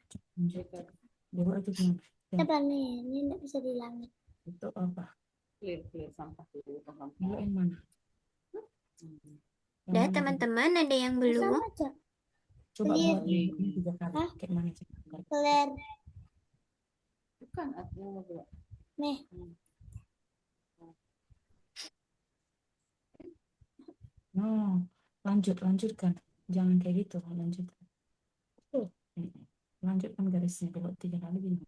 Belok itu gimana? Coba nih, ini nggak bisa dihilangin. Itu apa? Clear sampah dulu. Belok yang mana? Yang Dah mana? teman-teman, ada yang belum? Sama aja. Coba Clear. buat ini 3 kali. Hah? Kayak mana? Clear. Bukan artinya belok. Nih. No, lanjutkan. Jangan kayak gitu, lanjutkan. Lanjutkan garisnya, belok 3 kali gini.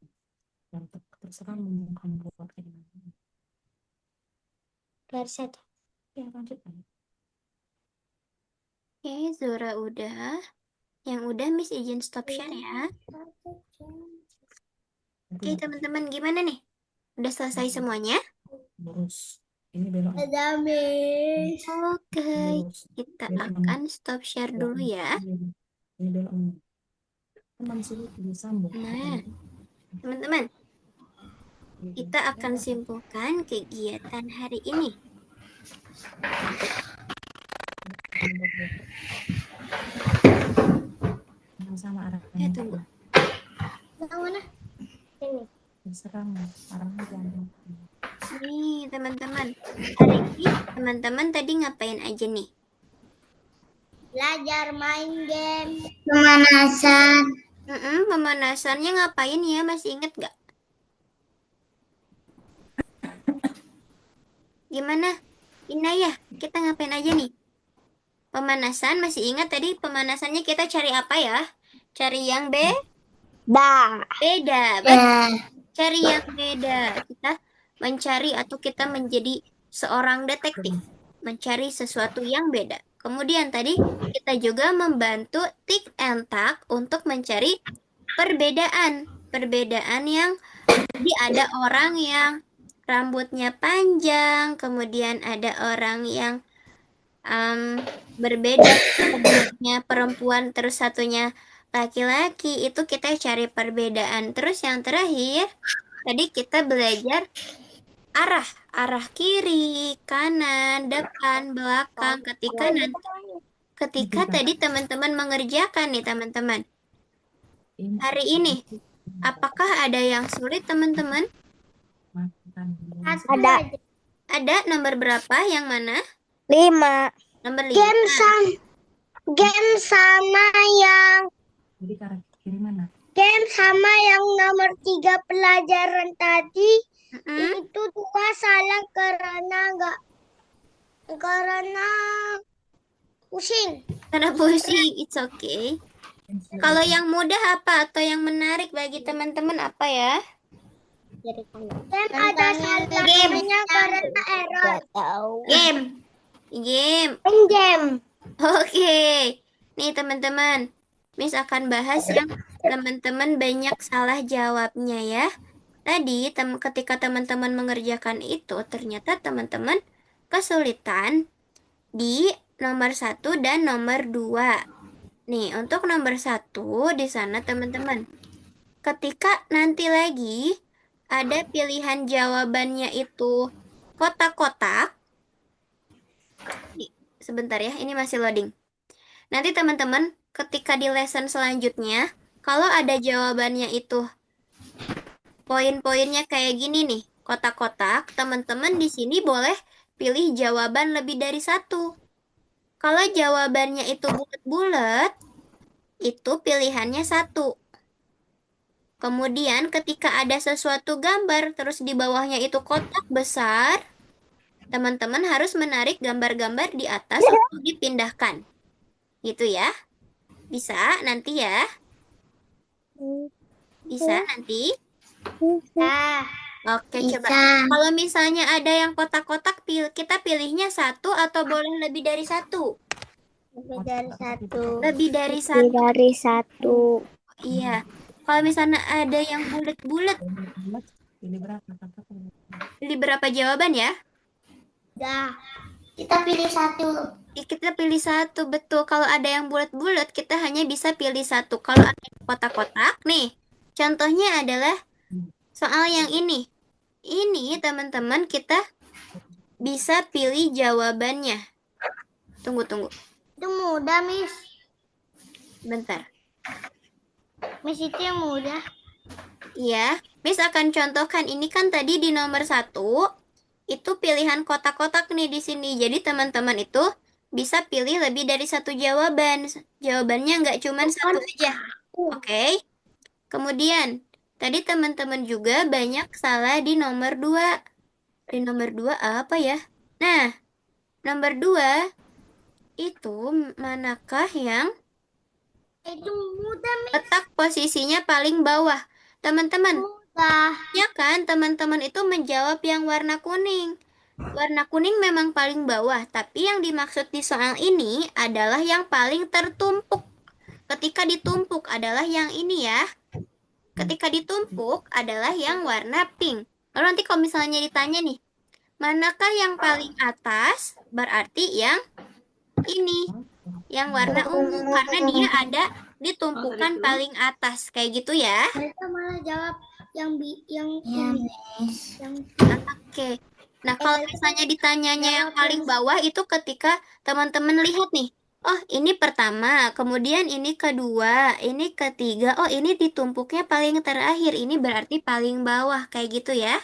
Dan terserah mau kamu buat kayak gimana. Garis satu. Ya, lanjutkan. Oke, Zora udah. Yang udah Miss izin stop share ya. Oke, teman-teman gimana nih? Udah selesai semuanya? Lurus. Ini belok. Ada Miss. Oke, Lurus. kita Belok akan stop share dulu ya. Ini belok. Teman suruh disambung. Nah, teman-teman, kita akan simpulkan kegiatan hari ini. Sama arahnya. Ya, tunggu. Yang mana? Ini. Terserah arahnya jangan. Nih, teman-teman. Hari ini teman-teman tadi ngapain aja nih? Belajar main game. Pemanasan. Pemanasannya ngapain ya? Masih inget gak? Gimana? Inayah, kita ngapain aja nih? Pemanasan, masih ingat tadi pemanasannya kita cari apa ya? Cari yang beda. Cari yang beda. Kita mencari atau kita menjadi seorang detektif. Mencari sesuatu yang beda. Kemudian tadi kita juga membantu tik and tak untuk mencari perbedaan. Perbedaan yang jadi ada orang yang rambutnya panjang, kemudian ada orang yang berbeda, satunya perempuan terus satunya laki-laki. Itu kita cari perbedaan. Terus yang terakhir tadi kita belajar arah kiri, kanan, depan, belakang. Ketika tadi teman-teman mengerjakan nih teman-teman hari ini, apakah ada yang sulit teman-teman? Ada nomor berapa? Yang mana? 5. Nomor 5. Game sama yang Jadi ke arah kiri mana? game sama yang nomor 3 pelajaran tadi itu 2 salah karena pusing. Karena pusing, it's okay. Kalau yang mudah apa atau yang menarik bagi teman-teman apa ya? Dan ada salahnya karena error. Game. Oke. Nih teman-teman, Miss akan bahas yang teman-teman banyak salah jawabnya ya. Tadi ketika teman-teman mengerjakan itu, ternyata teman-teman kesulitan di nomor 1 dan nomor 2. Nih, untuk nomor 1 di sana teman-teman. Ketika nanti lagi ada pilihan jawabannya itu kotak-kotak. Sebentar ya, ini masih loading. Nanti teman-teman ketika di lesson selanjutnya, kalau ada jawabannya itu poin-poinnya kayak gini nih, kotak-kotak, teman-teman di sini boleh pilih jawaban lebih dari 1. Kalau jawabannya itu bulat-bulat, itu pilihannya 1. Kemudian ketika ada sesuatu gambar, terus di bawahnya itu kotak besar, teman-teman harus menarik gambar-gambar di atas untuk dipindahkan. Gitu ya. Bisa nanti ya. Bisa nanti? Bisa. Oke, coba. Bisa. Kalau misalnya ada yang kotak-kotak, kita pilihnya satu atau boleh lebih dari satu? Lebih dari satu. Lebih dari Lebih satu. dari satu. Iya. Kalau misalnya ada yang bulat-bulat, Pilih berapa? Kakak pilih berapa? pilih berapa jawaban ya? Dah. Kita pilih satu. Kita pilih satu, betul. Kalau ada yang bulat-bulat, kita hanya bisa pilih satu. Kalau ada yang kotak-kotak, nih, contohnya adalah soal yang ini. Ini, teman-teman, kita bisa pilih jawabannya. Tunggu. Itu mudah, Miss. Bentar. Miss itu yang mudah. Iya, Miss akan contohkan. Ini kan tadi di nomor 1, itu pilihan kotak-kotak nih di sini. Jadi teman-teman itu bisa pilih lebih dari satu jawaban. Jawabannya nggak cuma satu aja. Oke. Kemudian, tadi teman-teman juga banyak salah di nomor 2. Di nomor 2 apa ya? Nah, nomor 2 itu manakah yang Itu mudah, Miss. letak posisinya paling bawah? Teman-teman, Mudah. ya kan teman-teman itu menjawab yang warna kuning. Warna kuning memang paling bawah, tapi yang dimaksud di soal ini adalah yang paling tertumpuk. Ketika ditumpuk adalah yang ini ya. Ketika ditumpuk adalah yang warna pink. Lalu nanti kalau misalnya ditanya nih, manakah yang paling atas? Berarti yang ini, yang warna ungu, karena dia ada di tumpukan paling atas. Kayak gitu ya. Mereka malah jawab yang Oke. Nah, kalau misalnya ditanyanya yang paling bawah itu ketika teman-teman lihat nih. Oh, ini pertama, kemudian ini kedua, ini ketiga. Oh, ini ditumpuknya paling terakhir. Ini berarti paling bawah, kayak gitu ya.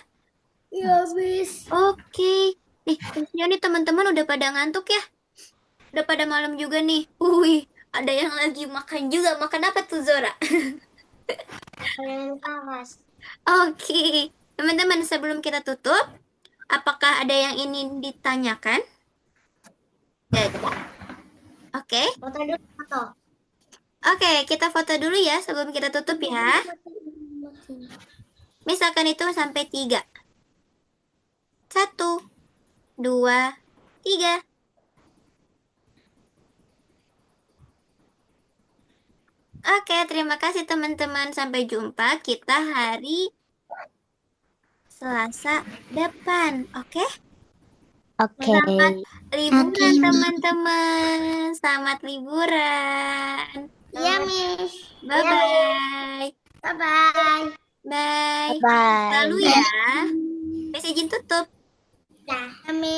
Iya, Miss. Oke. Nih, kayaknya nih teman-teman udah pada ngantuk ya. Udah pada malam juga nih. Wih, ada yang lagi makan juga. Makan apa tuh, Zora? Mas. Oke. Teman-teman, sebelum kita tutup, apakah ada yang ingin ditanyakan? Gak ada. Oke. Foto dulu, foto. Oke, kita foto dulu ya sebelum kita tutup ya. Misalkan itu sampai 3. 1, 2, 3. Oke, terima kasih teman-teman. Sampai jumpa kita hari Selasa depan. Oke? Oke. Selamat liburan Oke. teman-teman. Selamat liburan. Iya, Miss. Bye-bye. Bye-bye. Bye. Bye. Lalu ya. Miss izin tutup. Dah, Miss.